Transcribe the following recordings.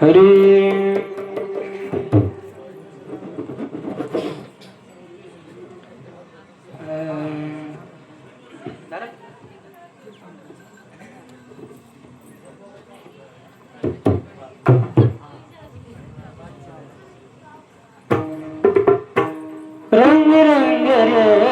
हरे रंग रंग रे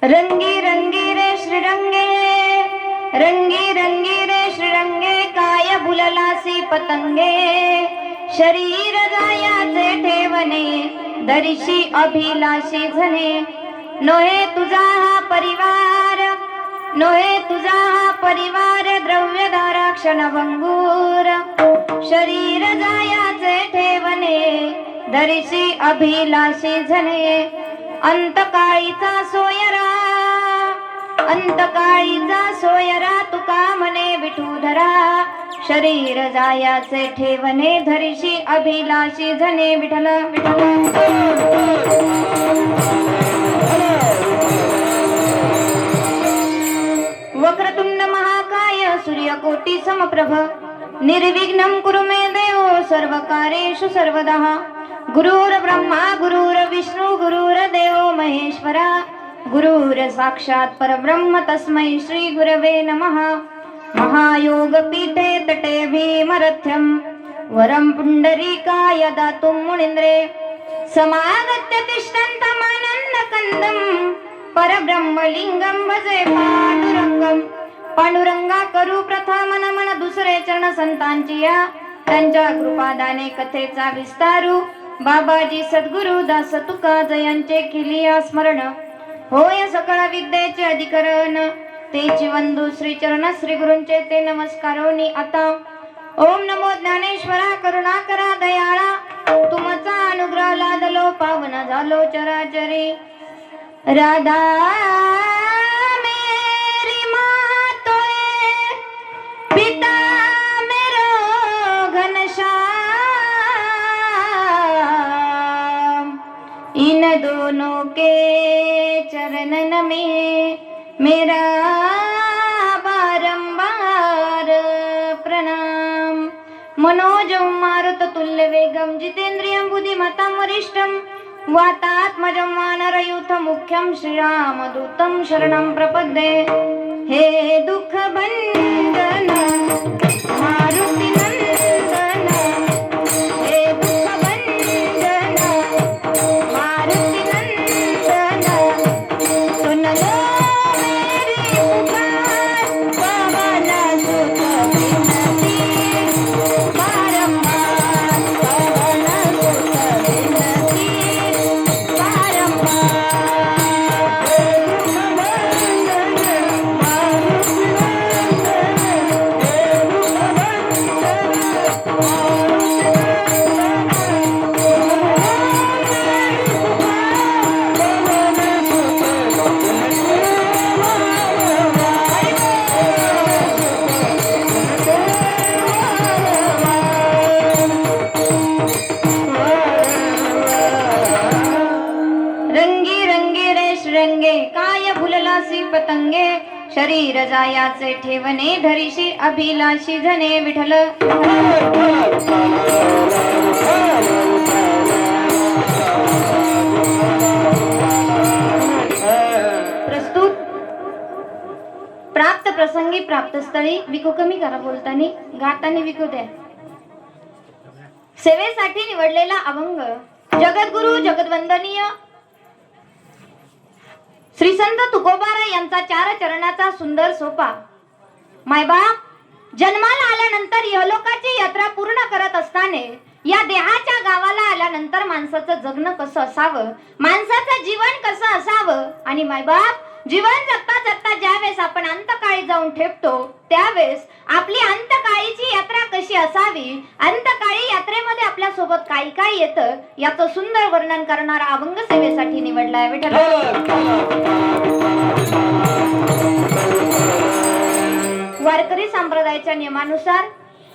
रंगी रंगी रे श्रीरंगे, रंगी रंगी रे श्रीरंगे, काय बुललासी पतंगे, शरीर जायाचे ठेवणे, दर्शी अभिलाषी झने, नोहे तुझा हा परिवार, नोहे तुझा हा परिवार, द्रव्यधारा क्षणभंगूर, शरीर जायाचे ठेवणे, दर्शी अभिलाषी झने, अंतकाळीचा सोयरा, अंतकाळीचा सोयरा, तुका म्हणे विठूधरा, शरीर जायाचे ठेवणे, धरिशी अभिलाषी झने, विठ्ठल विठ्ठल. वक्रतुंड महाकाय सूर्यकोटी समप्रभ, निर्विघ्नं कुरु मे देव सर्वकार्येषु सर्वदा. गुरुर् ब्रह्मा गुरुर्विष्णू गुरुर्देवो महेश्वरा, गुरुर् साक्षात् परब्रह्म तस्मै श्री गुरवे नमः. महायोग पीठे तटे भीमरथ्यं, वरं पुंडरीकाय दातुं मुनीन्द्रे, समागत्य तिष्ठन्तमानन्दकन्दं, परब्रह्मलिंगं भजे पांडुरंगं. पांडुरंगा करू प्रथम नमन, दुसरे चरण संतांची या, त्यांच्या कृपादाने कथेचा विस्तारू. बाबाजी सद्गुरु दास तुका जयांचे केलिया स्मरण, होय सकळ विद्येचे अधिकरण, तेची वंदू श्री चरण श्री गुरूंचे ते नमस्कारोनी आता. ओम नमो ज्ञानेश्वरा करुणाकरा दयाळा, तुमचा अनुग्रह लादलो पावन झालो चराचरी. राधा मेरी मातोय, पिता मेरो घनश्याम, इन दोनों के चरणन में मेरा बारंबार प्रणाम. मनोजं मारुत तुल्य वेगं, जितेंद्रियं बुद्धिमतां वरिष्ठं, वातात्मजं वानरयूथ मुख्यं, श्रीरामदूतं शरणं प्रपद्ये. हे दुःख भंजन मारुति नंदन, हे दुःख भंजन मारुति नंदन, सुन लो मेरी पुकार, पवन सुत विनती, बारंबार पवन सुत विनती, बारंबार. रंगी रंगी रे श्रृंगे, काय भुललासी पतंगे, शरीर जायाचे ठेवणे, धरिशी अभिलाषी झने, विठ्ठल. प्रस्तुत प्राप्त प्रसंगी प्राप्त स्थळी. विकू कमी करा बोलतानी, गातानी विकू द्या. सेवेसाठी निवडलेला अभंग. जगद्गुरु जगद्वंदनीय श्री संत तुकोबारा यांचा 4 चरणाचा सुंदर सोपा. मायबाप जन्माला आल्यानंतर यहलोकाची यात्रा पूर्ण करत असताना या देहाच्या गावाला आल्यानंतर माणसाचं जगणं कसं असावं, माणसाचं जीवन कसं असावं, आणि मायबाप जीवन जगता जगता ज्यावेळेस आपण अंतकाळी जाऊन ठेपतो त्यावेळेस आपली अंतकाळीची यात्रा कशी असावी, अंतकाळी यात्रेमध्ये आपल्या सोबत काय काय येतं याचं सुंदर वर्णन करणारा अभंग सेवेसाठी निवडलाय. विठ्ठल. वारकरी संप्रदायाच्या नियमानुसार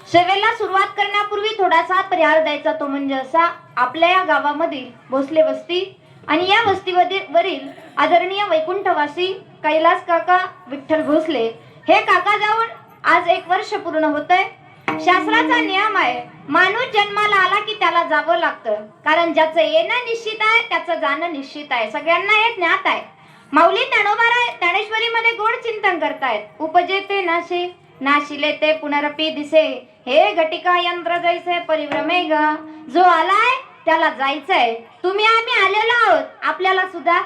सेवेला सुरुवात करण्यापूर्वी थोडासा परिहार द्यायचा. तो म्हणजे असा, आपल्या या गावामध्ये भोसले वस्ती आणि या वस्तीवरील आदरणीय वैकुंठवासी कैलास काका विठ्ठल भोसले हे काका जाऊन आज 1 वर्ष पूर्ण होतंय. शास्त्राचा नियम आहे, माणूस जन्माला आला की त्याला जावं लागतं, कारण ज्याचं येणं निश्चित आहे त्याचं जाणं निश्चित आहे. सगळ्यांना हे ज्ञात आहे. माऊली ज्ञानेश्वरी मध्ये गोड चिंतन करतायत. उपजे ते नाशे, नाशिले ते पुनरपी दिसे, हे घटिका यंत्र जैसे परिभ्रमे ग. जो आलाय त्याला जायचंय. तुम्ही आम्ही आलेलो आहोत, आपल्याला सुद्धा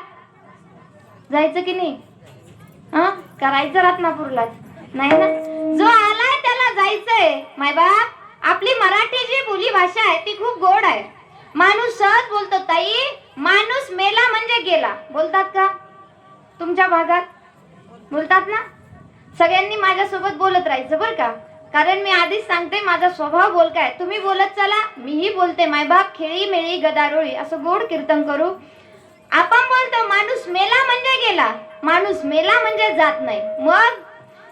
जायचं की नाही? हा, करायचं रत्नापूरलाच नाही ना? जो आलाय त्याला जायचंय मायबाप. आपली मराठी जी बोली भाषा आहे ती खूप गोड आहे. माणूस सहज बोलतो. ताई, माणूस मेला म्हणजे गेला बोलतात का तुमच्या भागात? बोलतात ना? सगळ्यांनी माझ्यासोबत बोलत राहायचं बरं का, कारण मी आधीच सांगते माझा स्वभाव बोलकाय. तुम्ही बोलत चला, मीही बोलते. मायबाप खेळी मेळी गदारोळी असं गोड कीर्तन करू. आपण बोलतो माणूस मेला म्हणजे गेला, माणूस मेला म्हणजे जात नाही. मग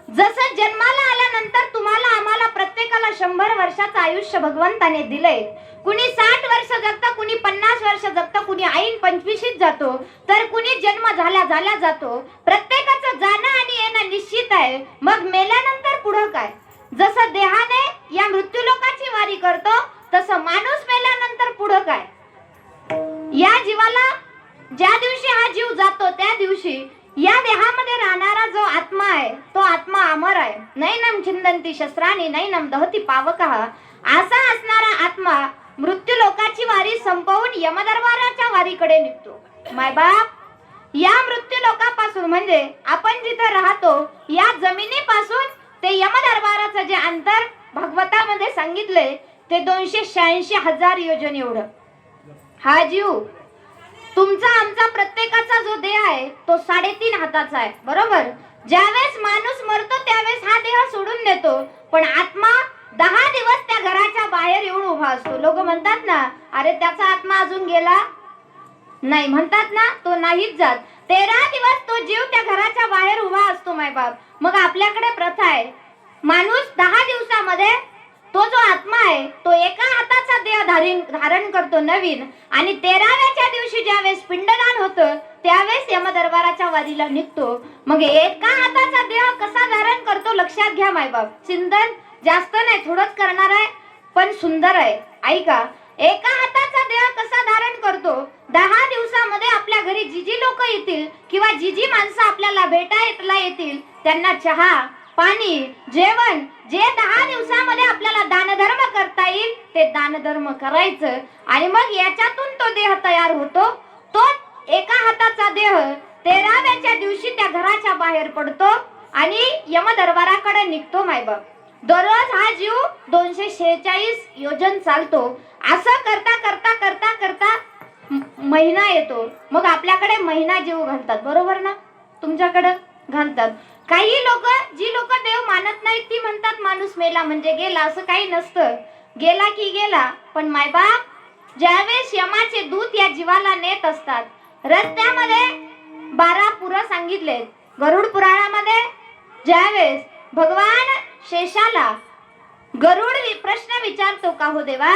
जसं जन्माला आल्यानंतर तुम्हाला आम्हाला प्रत्येकाला 100 वर्षाचं आयुष्य भगवंताने दिलंय. कुणी 60 वर्ष जगतं, कुणी 50 वर्ष जगतं, कुणी ऐन 25 जातो, तर कुणी जन्म झाल्या जातो. प्रत्येकाचं जाणं आणि येणं निश्चित आहे. मग मेल्यानंतर पुढं काय? जसं देहाने या मृत्यूलोकाची वारी करतो, तसं माणूस मेल्यानंतर पुढं काय? या जीवाला ज्या दिवशी हा जीव जातो त्या दिवशी या देहामध्ये राहणारा जो आत्मा आहे तो आत्मा अमर आहे. नैनम छिंदंती शस्त्राणी नैनम दहती पावकः. असा असणारा आत्मा मृत्यू लोकाची वारी संपवून यमदरबाराच्या वारीकडे निघतो. मायबाप, या मृत्यू लोकापासून म्हणजे आपण जिथे राहतो या जमिनीपासून ते यमदरबाराचं जे अंतर भागवतामध्ये सांगितले ते 286,000 योजन एवढं. हा जीव तुमचा आमचा प्रत्येकाचा जो देह आहे तो 3.5 हाताचा आहे, बरोबर? ज्यावेळेस माणूस मरतो त्यावेळेस हा देह सोडून देतो, पण आत्मा 10 दिवस त्या घराच्या बाहेर येऊन उभा असतो. लोक म्हणतात ना, अरे त्याचा आत्मा अजून गेला नाही, म्हणतात ना, तो नाहीच जात. 13 दिवस तो जीव त्या घराच्या बाहेर उभा असतो मायबाप. मग आपल्याकडे प्रथा आहे, माणूस 10 दिवसामध्ये तो जो आत्मा आहे तो एका हाताचा देह धारण करतो नवीन, आणि 13व्या दिवशी ज्यावेळेस पिंडदान होतं त्यावेळेस यमदरबाराच्या वारीला निघतो. मग एका हाताचा देह कसा धारण करतो लक्षात घ्या मायबाप. चिंतन जास्त नाही, थोडंच करणार आहे पण सुंदर आहे, ऐका. एका हाताचा देह कसा धारण करतो? 10 दिवसामध्ये आपल्या घरी जी लोक येतील किंवा जी माणसं आपल्याला भेटायला येतील त्यांना चहा पाणी जेवण जे 10 दिवसामध्ये आपल्याला दानधर्म करता येईल ते दानधर्म करायचं, आणि मग याच्यातून तो देह तयार होतो. तो एका हाताचा देह 13व्या दिवशी त्या घराच्या बाहेर पडतो आणि यमदरबाराकडे निघतो मायबाप. दररोज हा जीव 246 योजन चालतो. असं करता करता करता करता महिना येतो. मग आपल्याकडे महिना जीव घालतात, बरोबर ना? तुमच्याकडे घालतात. काही लोक, जी लोक देव मानत नाहीत ती म्हणतात माणूस मेला म्हणजे गेला. असं काही नसतं, गेला की गेला. पण मायबाप ज्यावेळेस यमाचे दूत या जीवाला नेत असतात, रस्त्यामध्ये 12 पुरं सांगितले गरुड पुराणामध्ये. ज्यावेळेस भगवान शेषाला गरुड प्रश्न विचारतो, का हो देवा,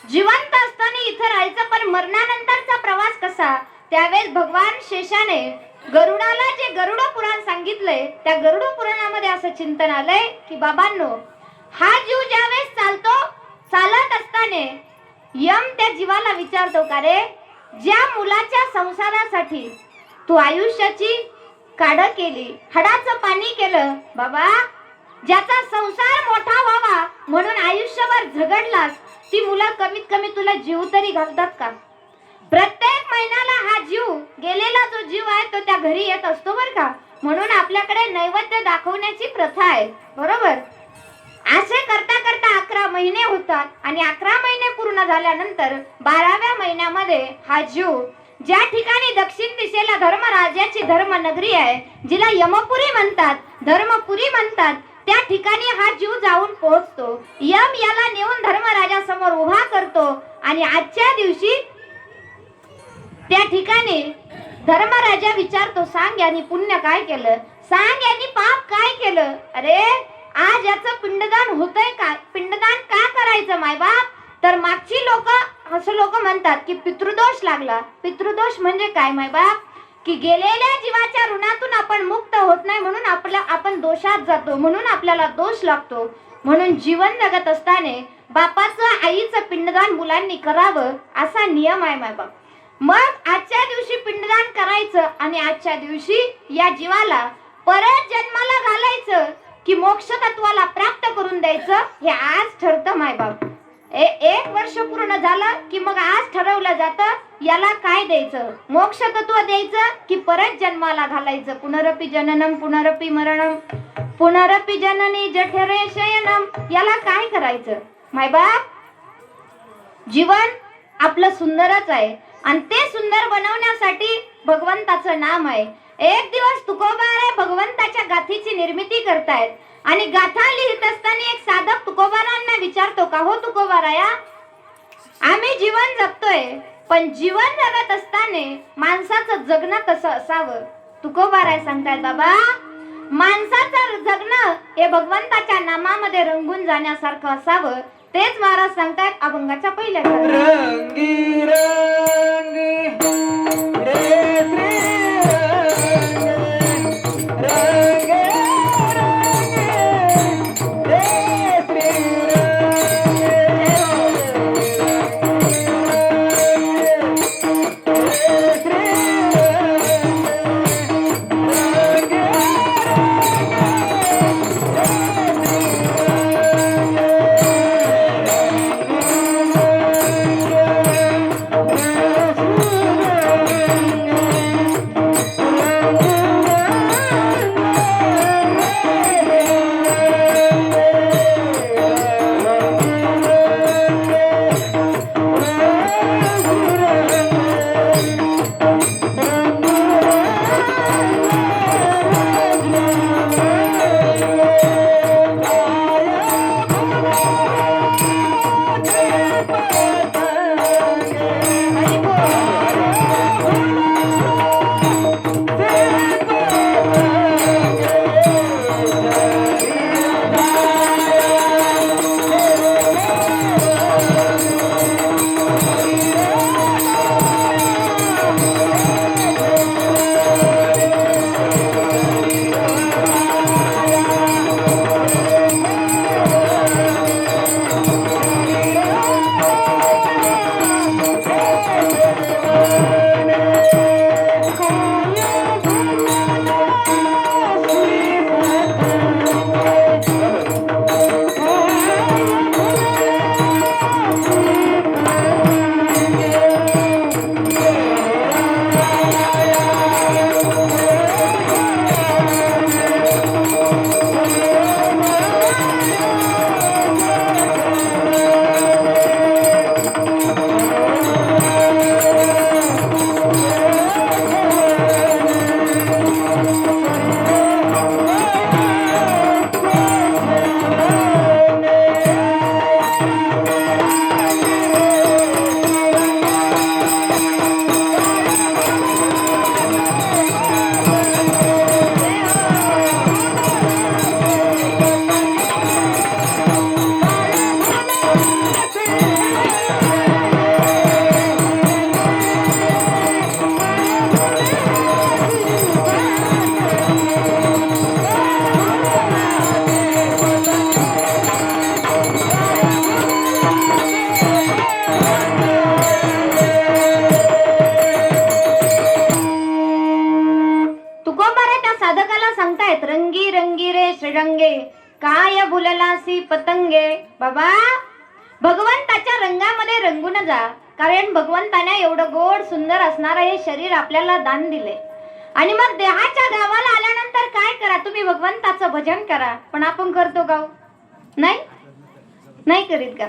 जिवंत असताना इथं राहायचं पण मरणानंतरचा प्रवास कसा? त्यावेळेस भगवान शेषाने गरुडाला जे गरुड पुराण सांगितलंय त्या गरुड पुराणामध्ये असं चिंतन आलंय की बाबांनो, हा जीव ज्यावेळेस चालत असताना यम त्या जीवाला विचारतो, का रे, ज्या मुलाच्या संसारासाठी तू आयुष्याची काढ केली, हडाचं पाणी केलं बाबा, ज्याचा संसार मोठा व्हावा म्हणून आयुष्यभर झगडलास, ती मुलं कमीत कमी तुला जीव तरी घालतात का? प्रत्येक महिन्याला हा जीव, गेलेला जो जीव आहे तो त्या घरी येत असतो बर का. म्हणून आपल्याकडे नैवेद्य दाखवण्याची प्रथा आहे, बरोबर? असे करता करता 11 महिने होतात आणि 11 महिने पूर्ण झाल्यानंतर 12व्या महिन्यामध्ये हा जीव ज्या ठिकाणी दक्षिण दिशेला धर्मराजाची धर्मनगरी आहे, जिला यमपुरी म्हणतात, धर्मपुरी म्हणतात, त्या ठिकाणी हा जीव जाऊन पोहोचतो. यम याला नेऊन धर्मराजासमोर उभा करतो आणि आजच्या दिवशी त्या ठिकाणी धर्मराजा विचारतो, सांग यांनी पुण्य काय केलं, सांग यांनी पाप काय केलं. अरे आज याचं पिंडदान होतंय का? पिंडदान का करायचं मायबाप? तर मागची लोक, असं लोक म्हणतात की पितृदोष लागला. पितृदोष म्हणजे काय मायबाप? की गेलेल्या जीवाच्या ऋणातून आपण मुक्त होत नाही, म्हणून आपण दोषात जातो, म्हणून आपल्याला दोष लागतो. म्हणून जीवन जगत असताना बापाचं आईचं पिंडदान मुलांनी करावं असा नियम आहे मायबाप. मग आजच्या दिवशी पिंडदान करायचं आणि आजच्या दिवशी या जीवाला परत जन्माला घालायचं की मोक्ष तत्वाला प्राप्त करून द्यायचं, हे आज ठरतं मायबाप. एक वर्ष पूर्ण झालं की मग आज ठरवलं जातं याला काय द्यायचं, मोक्ष तत्व द्यायचं की परत जन्माला घालायचं. पुनरपि जननम पुनरपि मरणम पुनरपि जननी जठरे शयनम. याला काय करायचं? मायबाप, जीवन आपलं सुंदरच आहे आणि ते सुंदर बनवण्यासाठी भगवंताचं नाम आहे. एक दिवस तुकोबाराय भगवंताच्या गाथीची निर्मिती करतायत आणि गाथा लिहित असताना एक साधक तुकोबारांना विचारतो, का हो तुकोबाराया, आम्ही जीवन जगतोय पण जीवन जगत असताना माणसाचं जगणं कसं असावं? तुकोबाराय सांगतायत, बाबा माणसाचं जगणं हे भगवंताच्या नामामध्ये रंगून जाण्यासारखं असावं. तेच महाराज सांगतायत अभंगाच्या पहिल्या रंगी रंगी रे रंग काय बुललासी पतंगे. बाबा भगवंताच्या रंगामध्ये रंगून जा, कारण भगवंताने एवढं गोड सुंदर असणारं हे शरीर आपल्याला दान दिले. आणि मग देहाच्या गावाला आल्यानंतर काय करा, तुम्ही भगवंताचं भजन करा. पण आपण करतो का? नाही करीत का?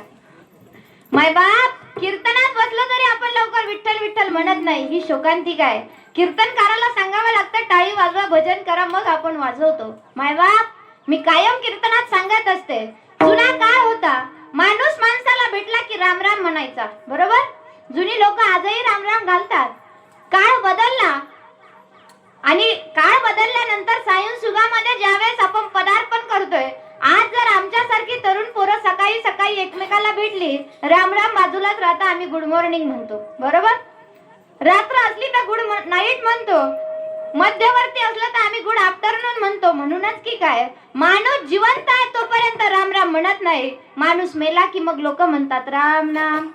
मायबाप कीर्तनात बसलो तरी आपण लवकर विठ्ठल विठ्ठल म्हणत नाही. ही शोकांतिका आहे. कीर्तनकाराला सांगावं लागतं टाळी वाजवा, भजन करा, मग आपण वाजवतो. मायबाप मी कायम कीर्तनात सांगत असते, जुना काळ होता, माणूस माणसाला भेटला की राम राम म्हणायचा. बरोबर? जुनी लोक आजही राम राम घालतात. काळ बदलला आणि काळ बदलल्यानंतर सायन्स युगामध्ये ज्यावेळेस आपण पदार्पण करतोय, आज जर आमच्यासारखी तरुण पोरं सकाळी सकाळी एकमेकाला भेटली, राम राम बाजूलाच राहता, आम्ही गुड मॉर्निंग म्हणतो. बरोबर? रात्र असली तर गुड नाईट म्हणतो, मध्यवर्ती असलं तर आम्ही गुड आफ्टरनून म्हणतो. म्हणूनच की काय, माणूस जिवंत आहे तोपर्यंत राम राम म्हणत नाही. माणूस मेला की मग लोक म्हणतात राम नाम.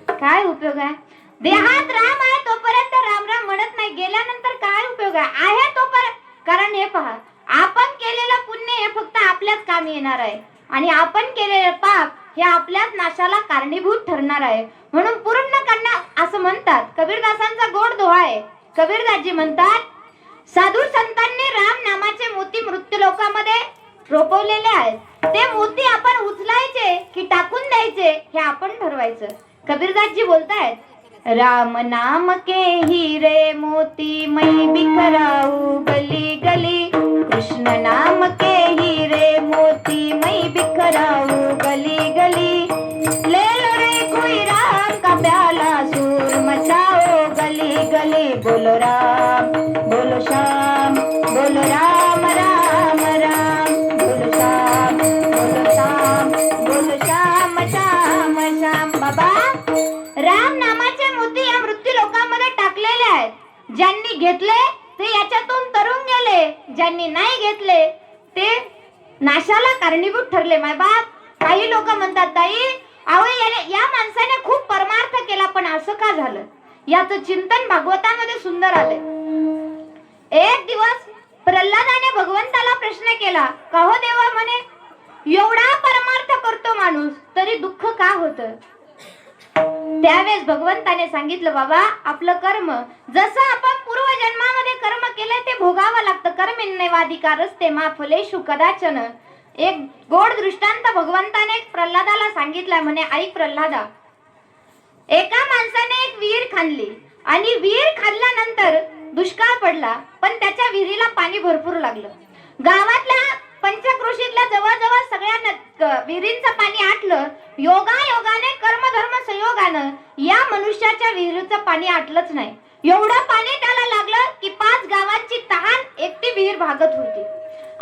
काय उपयोग आहे? देहात राम आहे तोपर्यंत राम राम म्हणत नाही, गेल्यानंतर काय उपयोग आहे तोपर्यंत. कारण हे पहा, आपण केलेलं पुण्य हे फक्त आपल्याच कामी येणार आहे आणि आपण केलेलं पाप हे आपल्याच नाशाला कारणीभूत ठरणार आहे. म्हणून पूर्ण कन्या असं म्हणतात. कबीरदासांचा गोड दोहा आहे. कबीरदासजी म्हणतात, साधू संतांनी राम नामाचे मोती मृत्यू लोकामध्ये रोपवलेले आहेत. ते मोती आपण उचलायचे की टाकून द्यायचे हे आपण ठरवायचं. कबीरदासजी बोलतायत, राम नाम के हीरे मोती मैं बिखराऊ गली गली, कृष्ण नाम के हीरे मोती मैं बिखराऊ गली गली, ले लो रे कोई राम का प्याला, शोर मचाओ गली गली, बोलो राम बोलो श्याम बोलो राम राम राम, बोलो श्याम बोलो श्याम बोलो श्याम श्याम श्याम. बाबा, राम नामाचे मोती या मृत्यू लोकांमध्ये टाकलेले आहेत. ज्यांनी घेतले ते याच्यातून तरुण गेले, ज्यांनी नाही घेतले ते नाशाला कारणीभूत ठरले. माय बाप, काही लोक म्हणतात, ताई अहो या माणसाने खूप परमार्थ केला पण असं का झालं, याचं चिंतन भागवतामध्ये सुंदर आले. एक दिवस प्रल्हादाने भगवंताला प्रश्न केला, का हो देवा, म्हणे एवढा परमार्थ करतो माणूस तरी दुःख का होतं. त्यावेळेस भगवंताने सांगितलं, बाबा आपलं कर्म जसं आपण पूर्वजन्मामध्ये कर्म केलंय ते भोगावं लागतं. कर्मिण्येवाधिकारस्ते मा फलेषु कदाचन. एक गोड दृष्टांत भगवंताने प्रल्हादाला सांगितला. म्हणे, ऐक प्रल्हादा, एका माणसाने एक विहीर खाणली आणि विहीर खाल्ल्यानंतर दुष्काळ पडला पण त्याच्या विहिरीला पाणी भरपूर लागलं. गावातल्या पंचक्रोशीतल्या जवळजवळ सगळ्या विहिरींचं पाणी आटलं. योगायोगाने कर्मधर्म संयोगानं या मनुष्याच्या विहिरीचं पाणी आटलंच नाही. एवढं पाणी त्याला लागलं की 5 गावांची तहान एकटी विहीर भागत होती.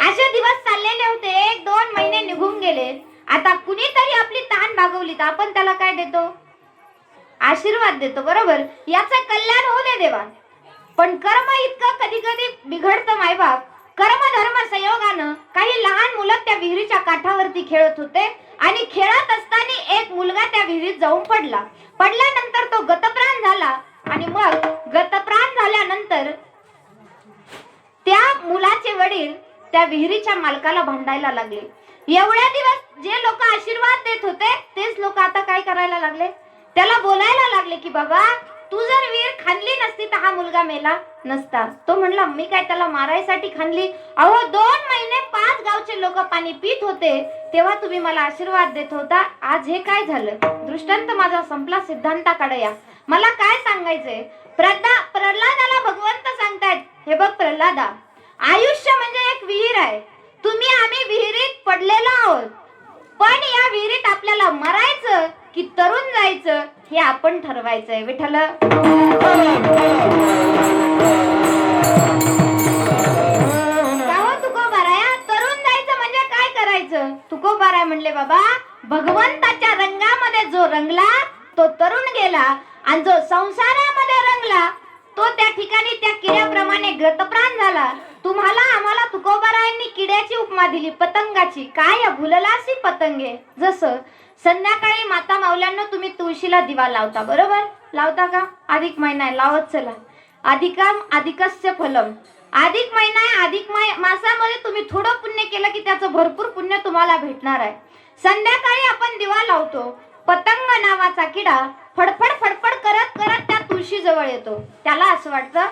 असे दिवस चाललेले होते. 1-2 महिने निघून गेले. आता कुणीतरी आपली तहान भागवली तर आपण त्याला काय देतो? आशीर्वाद देतो, बरोबर. याचं कल्याण होऊ दे देवा. पण कर्म इतकं कधी कधी बिघडतं मायबाप. कर्मधर्म संयोगानं काही लहान मुलं त्या विहिरीच्या काठावरती खेळत होते आणि खेळत असताना एक मुलगा त्या विहिरीत जाऊन पडला. पडल्यानंतर तो गतप्राण झाला आणि मग गतप्राण झाल्यानंतर त्या मुलाचे वडील त्या विहिरीच्या मालकाला भांडायला लागले. एवढ्या दिवस जे लोक आशीर्वाद देत होते तेच लोक आता काय करायला लागले? त्याला बोलायला लागले की बाबा तू जर विहीर खाणली नसती तर हा मुलगा मेला नसता. तो म्हणला, मी काय त्याला मारायसाठी खाणली? अहो 2 महिने 5 गावचे लोक पाणी पित होते तेव्हा तुम्ही मला आशीर्वाद देत होता. आज हे काय झालं? दृष्टांत माझा संपला. सिद्धांताकडे या. मला काय सांगायचंय? प्रल्हादाला भगवंत सांगतायत, हे बघ प्रल्हादा, आयुष्य म्हणजे एक विहीर आहे. आम्ही विहिरीत पडलेलो आहोत, पण या विहिरीत आपल्याला मरायचं की तरुण जायचं हे आपण ठरवायचंय. विठ्ठल तुकोबाराया, तरुण जायचं म्हणजे काय करायचं? तुकोबाराय म्हणले, बाबा भगवंताच्या रंगामध्ये जो रंगला तो तरुण गेला आणि जो संसारामध्ये रंगला तो त्या ठिकाणी त्या किड्याप्रमाणे गतप्राण झाला. तुम्हाला आम्हाला तुकोबारायांनी किड्याची उपमा दिली, पतंगाची. काय भुललासी पतंगे. जसं संध्याकाळी माता माऊल्यांना तुम्ही तुळशीला दिवा लावता, बरोबर? लावता का? अधिक महिना आहे, लावत चला. अधिकम अधिकस्य फलम. अधिक महिना आहे, अधिक मासामध्ये तुम्ही थोडं पुण्य केलं की त्याचं भरपूर पुण्य तुम्हाला भेटणार आहे. संध्याकाळी आपण दिवा लावतो. पतंग नावाचा किडा फडफड फडफड करत करत त्या तुळशी जवळ येतो. त्याला असं वाटतं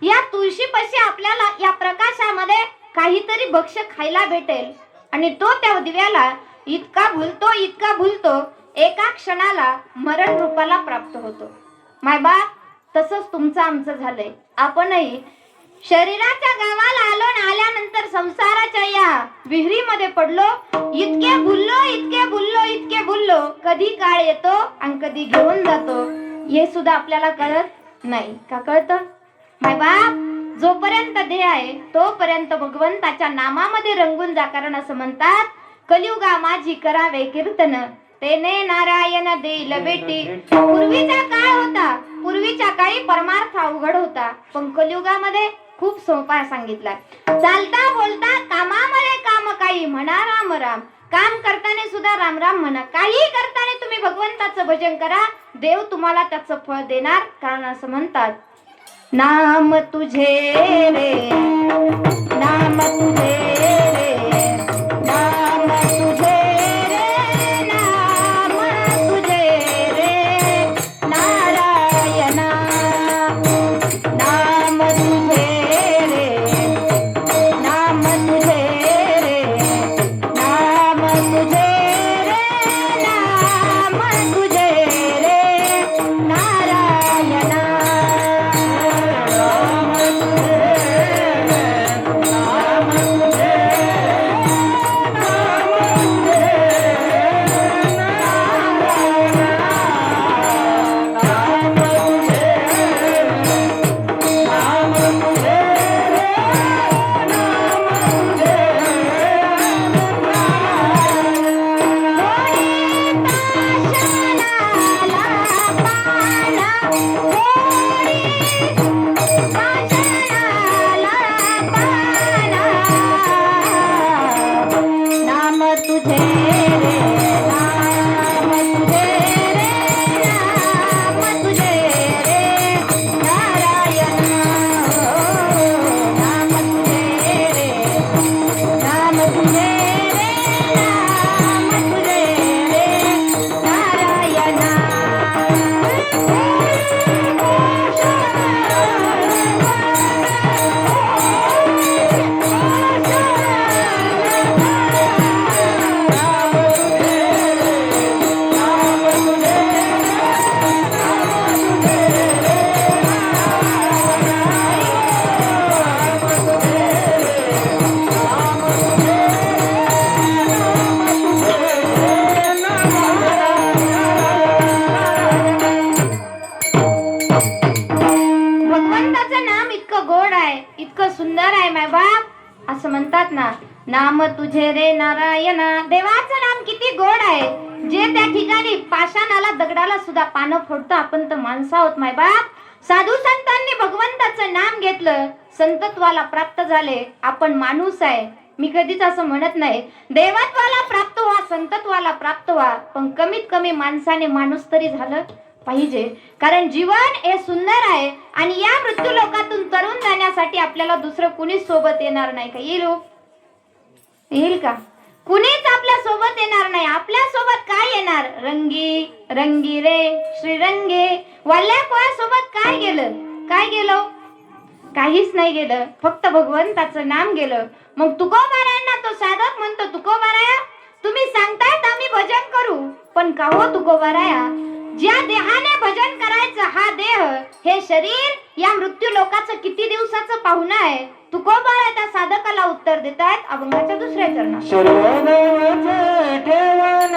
या तुळशीपाशी आपल्याला या प्रकाशामध्ये काहीतरी भक्ष्य खायला भेटेल आणि तो त्या दिव्याला इतका भुलतो एका क्षणाला मरण रूपाला प्राप्त होतो. माय बाप, तसंच तुमचं आमचं झालंय. आपणही शरीराच्या गावाला आलो आणि आल्यानंतर संसाराच्या या विहिरीमध्ये पडलो. इतके भुललो कधी काळ येतो आणि कधी घेऊन जातो हे सुद्धा आपल्याला कळत नाही. का कळतं? माय बाप, जोपर्यंत देह आहे तोपर्यंत भगवंताच्या नामामध्ये रंगून जा. कारण असं म्हणतात, कलियुगा माझी करावे कीर्तन, तेने नारायण देईल बेटी. पूर्वीचा काळ होता, पूर्वीच्या काळी परमार्थ अवघड होता, पण कलियुगामध्ये खूप सोपा सांगितला. चालता बोलता कामामध्ये काम काही, म्हणा राम राम. काम करताना सुद्धा राम राम म्हणा. काही करताना तुम्ही भगवंताचं भजन करा, देव तुम्हाला त्याचं फळ देणार. कारण असं म्हणतात, नाम तुझे रे, नाम तुझे रे, नाम तुझे रे, नाम इतकं गोड आहे, इतकं सुंदर आहे माय बाप. असं म्हणतात ना, नाम तुझे रे नारायणा. देवाचं नाम किती गोड आहे, जे त्या ठिकाणी पाषाणाला दगडाला सुद्धा पानं फोडतो. आपण तर माणसं आहोत माय बाप. साधू संतांनी भगवंताचं नाम घेतलं, संतत्वाला प्राप्त झाले. आपण माणूस आहे. मी कधीच असं म्हणत नाही देवत्वाला प्राप्त व्हा, संतत्वाला प्राप्त व्हा, पण कमीत कमी माणसाने माणूस तरी झालं पाहिजे. कारण जीवन हे सुंदर आहे आणि या मृत्यू लोकातून तरुण जाण्यासाठी आपल्याला दुसरं कुणीच सोबत येणार नाही. का येईल का? कुणीच आपल्या सोबत येणार नाही. आपल्या सोबत काय येणार? रंगी रंगी रे श्रीरंगे. वल्ल्या कोणासोबत काय गेलं? काहीच नाही गेलं, फक्त भगवंताचं नाम गेलं. मग तुकोबारायांना तो साधक म्हणतो, तुकोबाराया तुम्ही सांगतायत आम्ही भजन करू, पण का हो तुकोबाराया, ज्या देहाने भजन करायचं हा देह, हे शरीर या मृत्यू लोकाचं किती दिवसाचं पाहुणं आहे. तुकोबाराया त्या साधकाला उत्तर देतायत अभंगाच्या दुसऱ्या चरणात. सर्वनामाचं ठेवण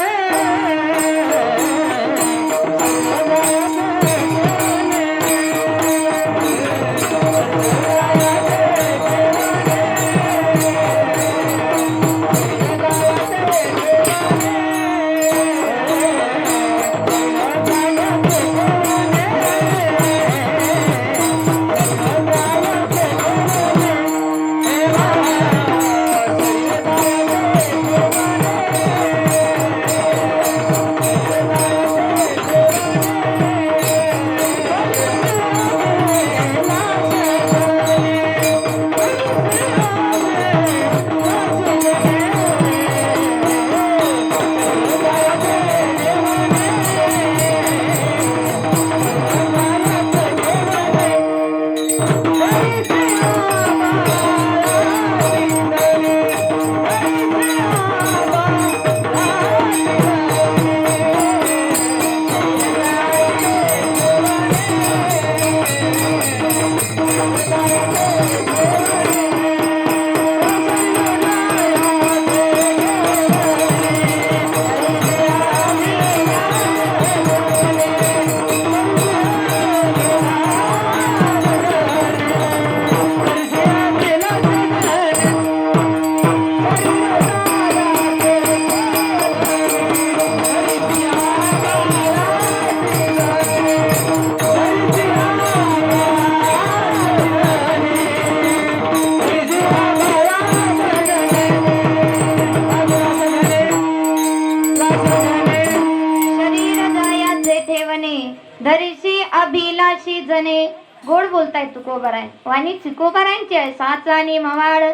धरीशी अभिलाषी जने. गोड बोलताय तुकोबाराय. वाणी तुकोबारायांची आहे. साच आणि मवाळ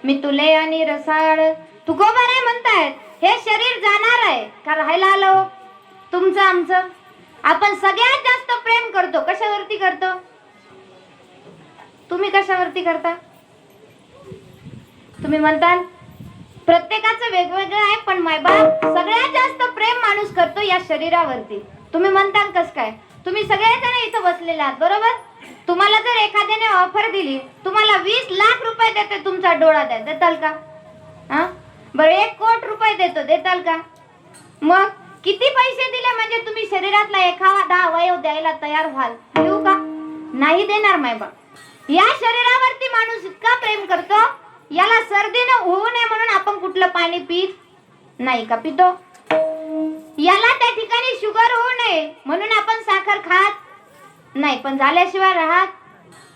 मी तुले आणि रसाळ. तुकोबाराय म्हणतायत हे शरीर जाणार आहे का राहायला आलो तुमचं आमचं. आपण सगळ्यात जास्त प्रेम करतो कशावरती करतो? तुम्ही कशावरती करता? तुम्ही म्हणताल प्रत्येकाचं वेगवेगळं आहे, पण मायबाप सगळ्यात जास्त प्रेम माणूस करतो या शरीरावरती. तुम्ही म्हणताल कस काय? तुम्ही सगळेजण इथं बसलेले आहात बरोबर. तुम्हाला जर एखाद्याने ऑफर दिली, तुम्हाला 20 लाख रुपये देते तुमचा डोळा द्या, देताल का? हा बरं 1 कोटी रुपये देतो, देताल का? मग किती पैसे दिले म्हणजे तुम्ही शरीरातला एखादा अवयव द्यायला तयार व्हाल? देऊ का? नाही देणार मायबाप. या शरीरावरती माणूस इतका प्रेम करतो, याला सर्दी न होऊ नये म्हणून आपण कुठलं पाणी पीत नाही का? पितो. याला त्या ठिकाणी शुगर होऊ नये म्हणून आपण साखर खात नाही, पण झाल्याशिवाय राहत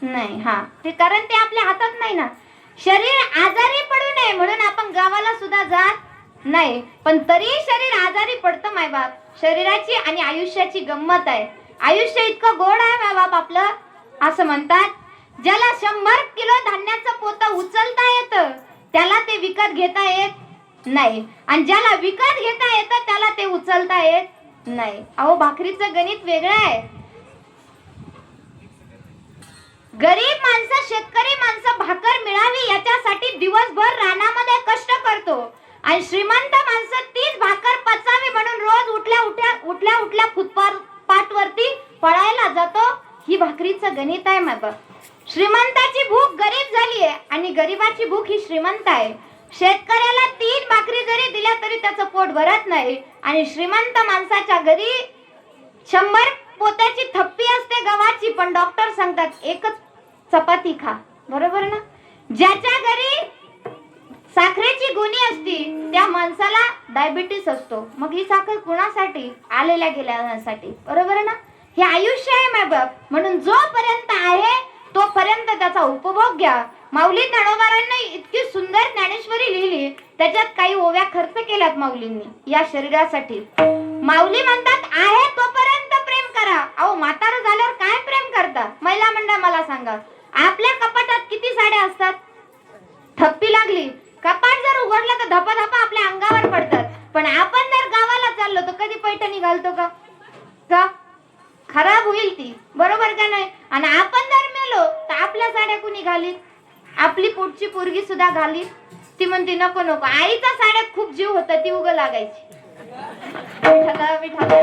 नाही. हा ते कारण ते आपल्या हातात नाही ना. शरीर आजारी पडू नये म्हणून आपण गावाला सुद्धा जात नाही, पण तरी शरीर आजारी पडतं मायबाप. शरीराची आणि आयुष्याची गंमत आहे. आयुष्य इतकं गोड आहे मायबाप आपलं. असं म्हणतात ज्याला 100 किलो धान्याचं पोतं उचलता येतं त्याला ते विकत घेता येत नाही, आणि ज्याला विकत घेता येतं त्याला ते उचलता येत नाही. अहो भाकरीचं गणित वेगळं आहे. गरीब माणसं, शेतकरी माणसं भाकर मिळावी याच्यासाठी दिवसभर रानामध्ये कष्ट करतो, आणि श्रीमंत माणसं तीच भाकर पचावी म्हणून रोज उठल्या फुटपाथवरती पळायला जातो. ही भाकरीचं गणित आहे माय बाप. श्रीमंताची भूक गरीब झाली आहे आणि गरीबाची भूक ही श्रीमंत आहे. शेतकऱ्याला 3 भाकरी जरी दिल्या तरी त्याचं पोट भरत नाही, आणि श्रीमंत माणसाच्या घरी 100 पोत्याची थप्पी असते गव्हाची, पण डॉक्टर सांगतात एकच चपाती खा, बरोबर ना? ज्याच्या घरी साखरेची गुणी असती त्या माणसाला डायबिटीस असतो. मग ही साखर कुणासाठी? आलेल्या गेल्यासाठी, बरोबर ना? हे आयुष्य आहे माय बाप. म्हणून जोपर्यंत आहे तोपर्यंत त्याचा उपभोग घ्या. माऊली ज्ञानोबारांनी इतकी सुंदर ज्ञानेश्वरी लिहिली, त्याच्यात काही ओव्या खर्च केल्यात माऊलींनी या शरीरासाठी. माऊली म्हणतात आहे तोपर्यंत प्रेम करा. अहो म्हातारं झाल्यावर काय प्रेम करता? महिला मंडळ मला सांगा, आपल्या कपाटात किती साड्या असतात? थप्पी लागली, कपाट जर उघडलं तर धपाधपा आपल्या अंगावर पडतात. पण आपण जर गावाला चाललो तर कधी पैठणी घालतो का? का खराब होईल ती, बरोबर का नाही? आणि आपण जर मेलो तर आपल्या साड्या कुणी घालीत? आपली पोटची पोरगी सुद्धा घालीत. ती म्हणते नको नको. आईचा साड्यात खूप जीव होता, ती उग लागायची. विठ्ठला विठ्ठला.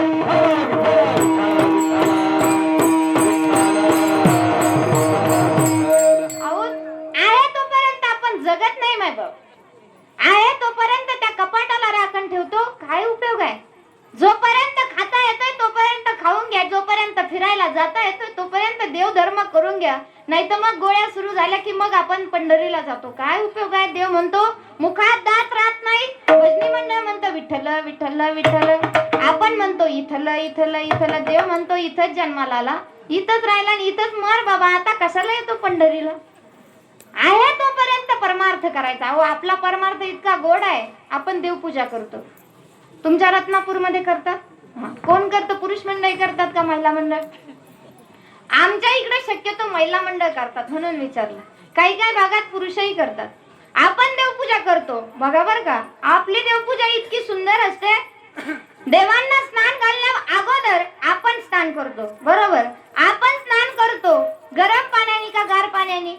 अहो आहे तोपर्यंत आपण जगत नाही माय बाप. आहे तोपर्यंत त्या कपाटाला राखण ठेवतो, काय उपयोग आहे? जोपर्यंत खाता येतोय तोपर्यंत खाऊन घ्या, जोपर्यंत फिरायला जाता येतोय तोपर्यंत देवधर्म करून घ्या. नाही तर मग गोळ्या सुरू झाल्या की मग आपण पंढरीला जातो. काय उपयोग आहे? देव म्हणतो मुखात दात राहत नाही. भजनी मंडळ म्हणतो विठ्ठल विठ्ठल विठ्ठल, आपण म्हणतो इथल इथल इथल. देव म्हणतो इथंच जन्माला आला, इथंच राहिला आणि इथंच मर बाबा. आता कशाला येतो पंढरीला? आहे तोपर्यंत परमार्थ करायचा. अहो आपला परमार्थ इतका गोड आहे, आपण देवपूजा करतो. तुमच्या रत्नापूरमध्ये करतात? कोण करतं? पुरुष मंडळी करतात का महिला मंडळ? आमच्या इकडे शक्यतो महिला मंडळ करतात म्हणून विचारलं. काही काही भागात पुरुषही करतात. आपण देवपूजा करतो बघा बर का. आपली देवपूजा इतकी सुंदर असते. देवांना स्नान घालण्या अगोदर आपण स्नान करतो, बरोबर? आपण स्नान करतो गरम पाण्याने का गार पाण्याने?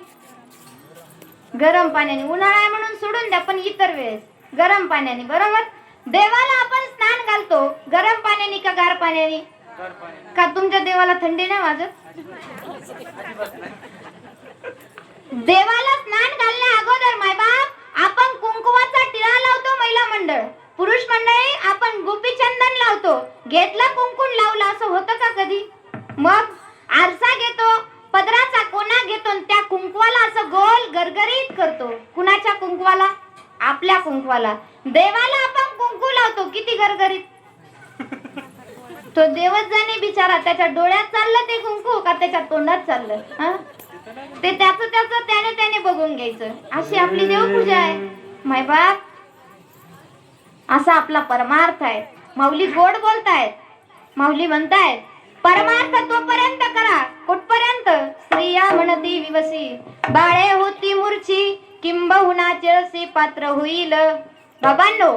गरम पाण्याने. उन्हाळा आहे म्हणून सोडून द्या, पण इतर वेळेस गरम पाण्याने, बरोबर? देवाला आपण स्नान घालतो गरम पाण्याने का गार पाण्याने? का तुमच्या देवाला थंडी नाही वाजत? देवाला स्नान घालण्या अगोदर मायबाप आपण कुंकुवाचा टिळा लावतो महिला मंडळ. पुरुष मंडळी आपण गोपीचंदन लावतो. घेतला कुंकुम लावला असं होतं का कधी? मग आरसा घेतो, पदराचा कोना घेतो आणि त्या कुंकवाला असं गोल गरगरीत करतो. कुणाच्या कुंकवाला? आपल्या कुंकवाला. देवाला आपण कुंकू लावतो किती गरगरीत. तो देवच जाणे बिचारा, त्याच्या डोळ्यात चाललं ते कुंकू का त्याच्या तोंडात चाललं? ते त्याचं त्याने बघून घ्यायचं. अशी आपली देवपूजा आहे माय बाप. असा आपला परमार्थ आहे. माऊली गोड बोलतायत. माऊली म्हणतायत परमार्थ तोपर्यंत करा. कुठपर्यंत? स्त्रिया म्हणती विवसी, बाळे होती मूर्छी, किंबहुना चळसी पात्र होईल. बाबांनो,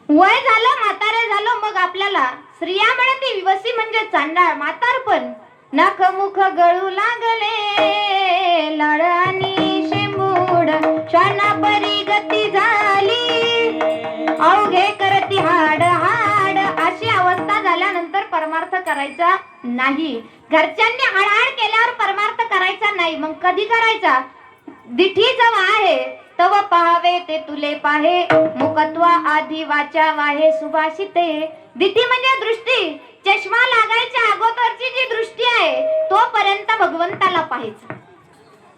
वय झालं, म्हातारे झालो, मग आपल्याला स्त्रिया म्हणती विवसी म्हणजे चांडाळ, म्हातारपण. नख मुख गळू लागले, लाड आणि शेंबूड, श्वाना परी गती झाली, अवघे करती हाड हाड. अशी अवस्था झाल्यानंतर परमार्थ करायचा नाही. घरच्यांनी हाडहाड केल्यावर परमार्थ करायचा नाही. मग कधी करायचा? दिठी जवा आहे तव पाहावे ते तुले पाहे, मुकत्वा आधी वाचा वाहे सुभाषिते. दिठी म्हणजे दृष्टी. चष्मा लागायच्या अगोदरची जी दृष्टी आहे तोपर्यंत भगवंताला पाहायचं.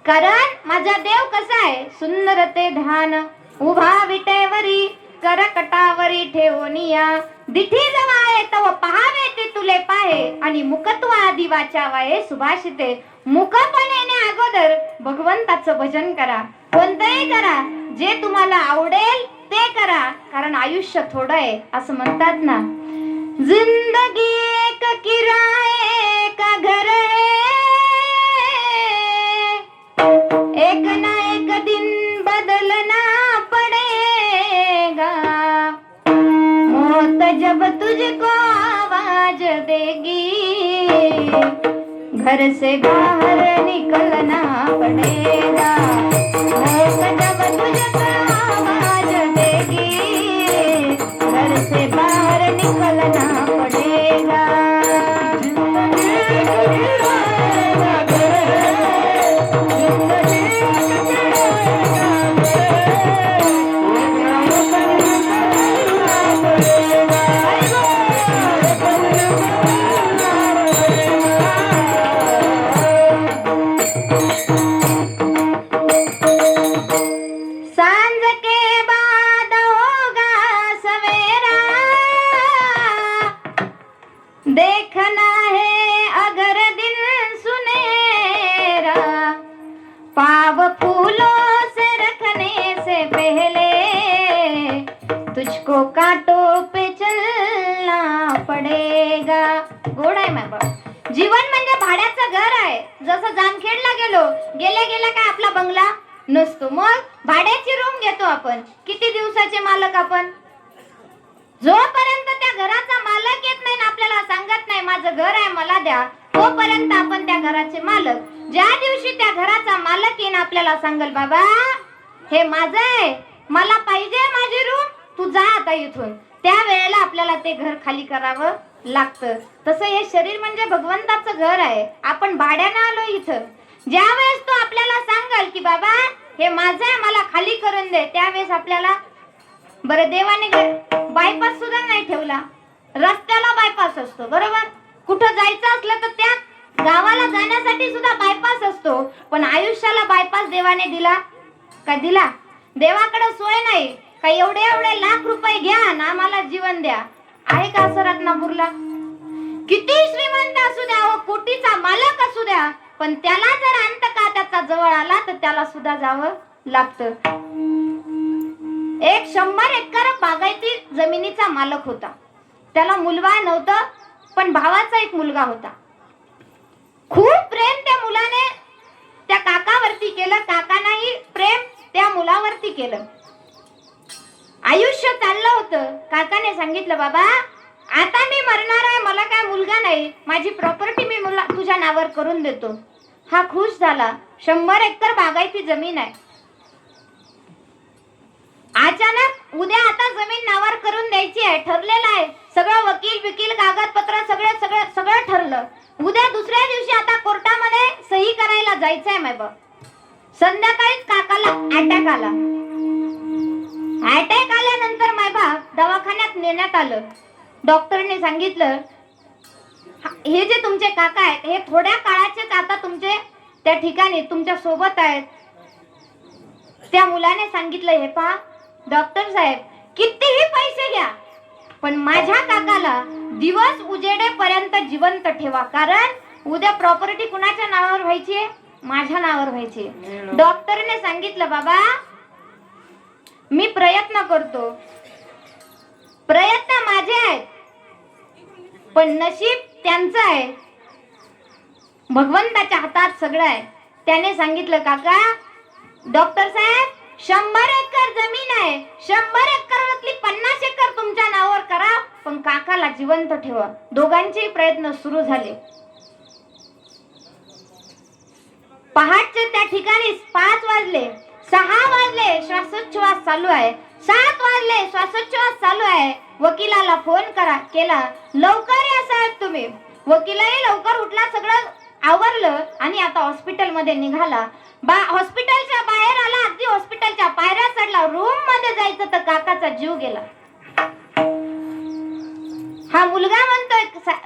कारण माझा देव कसा आहे? सुंदर ते ध्यान उभा विटेवरी, करकटावरी ठेवूनिया. दिठी जवा आहे तव पाहावे ते तुले पाहे आणि मुकत्वा आधी वाचा वाहे सुभाषिते. मुखपणे अगोदर भगवंताचं भजन करा. कोणतंही करा, जे तुम्हाला आवडेल ते करा, कारण आयुष्य थोडं आहे. असं म्हणतात ना, जिंदगी एक किराए का घर है, एक ना एक दिन बदलना पड़ेगा, मौत जब तुझको आवाज देगी, घर से बाहर निकलना पड़ेगा, मौत जब तुझको आवाज देगी, घर से बाहर निकलना पड़ेगा. सांझ के बाद होगा सवेरा, देखना है अगर दिन सुनेरा, पाव फूलों से रखने से पहले तुझको कांटों पे चलना पडेगा. गोड आहे माय बाप. जीवन म्हणजे भाड्याचं घर आहे. जसं जामखेडला गेल्या गेल्या काय आपला बंगला नसतो, मग भाड्याची रूम घेतो आपण. किती दिवसाचे मालक आपण? जोपर्यंत त्या घराचा मालक येत नाही ना, आपल्याला सांगत नाही माझं घर आहे मला द्या, तोपर्यंत आपण त्या घराचे मालक. ज्या दिवशी त्या घराचा मालक येईन आपल्याला सांगल बाबा हे माझं आहे, मला पाहिजे माझी रूम, तू जा आता इथून, त्यावेळेला आपल्याला ते घर खाली करावं लागतं. तसं हे शरीर म्हणजे भगवंताचं घर आहे. आपण भाड्यानं आलो इथं. ज्या वेळेस तो आपल्याला सांगल की बाबा हे माझं आहे मला खाली करून दे, त्यावेळेस आपल्याला बरं देवाने बायपास सुद्धा नाही ठेवला. रस्त्याला बायपास असतो बरोबर. कुठं जायचं असलं तर त्या गावाला जाण्यासाठी सुद्धा बायपास असतो. पण आयुष्याला बायपास देवाने दिला का? दिला. देवाकडे सोय नाही का एवढे एवढे लाख रुपये घ्या आणि आम्हाला जीवन द्या. आहे का असं रत्नापूरला? किती श्रीमंत असू द्या, कोटीचा मालक असू द्या, पण त्याला जर अंत का त्याचा जवळ आला तर त्याला सुद्धा जावं लागतं. एक 100 एकर बागायती जमिनीचा मालक होता. त्याला मुलगा नव्हतं, पण भावाचा एक मुलगा होता. खूप प्रेम त्या मुलाने त्या काकावरती केलं, काकांनाही प्रेम त्या मुलावरती केलं. आयुष्य चाललं होतं. काकाने सांगितलं बाबा आता मी मरणार आहे, मला काय मुलगा नाही, माझी प्रॉपर्टी मी तुझ्या नावावर करून देतो. हा खुश झाला. 100 एकर बागायती जमीन आहे. अचानक उद्या आता जमीन नावावर करून द्यायची आहे, ठरलेलं आहे सगळं. वकील कागदपत्र सगळं ठरलं. उद्या दुसऱ्या दिवशी आता कोर्टामध्ये सही करायला जायचंय मायबाप. संध्याकाळीच काकाला अटॅक आला. अटॅक आल्यानंतर मायबाप दवाखान्यात नेण्यात आलं. डॉक्टरने सांगितलं हे जे तुमचे काका आहेत हे थोड्या काळाचेच आता तुमचे त्या ठिकाणी तुमच्या सोबत आहेत. त्या मुलाने सांगितलं हे पहा डॉक्टर साहेब कितीही पैसे घ्या, पण माझ्या काकाला दिवस उजेडेपर्यंत जिवंत ठेवा, कारण उद्या प्रॉपर्टी कुणाच्या नावावर व्हायची आहे? माझ्या नावावर व्हायची. डॉक्टरने सांगितलं बाबा मी प्रयत्न करतो, प्रयत्न माझे आहेत पण नशीब त्यांचं आहे, भगवंताच्या हातात सगळं आहे. त्याने सांगितलं काका डॉक्टर साहेब 100 एकर जमीन आहे, 100 एकरातली 50 एकर तुमच्या नावावर करा, पण काकाला जिवंत ठेवा. दोघांचे प्रयत्न सुरू झाले. पहाटचे त्या ठिकाणी 5 वाजले, 6 वाजले, श्वासोच्छवास चालू आहे, 7 वाजले, श्वासोच्छवास चालू आहे. वकिलाला फोन केला, लवकर या साहेब तुम्ही. वकीलही लवकर उठला, सगळं आवरलं आणि आता हॉस्पिटल मध्ये निघाला. हॉस्पिटलच्या बाहेर आला, अगदी हॉस्पिटलच्या पायऱ्या चढला, रूम मध्ये जायचं तर काकाचा जीव गेला. हा मुलगा म्हणतोय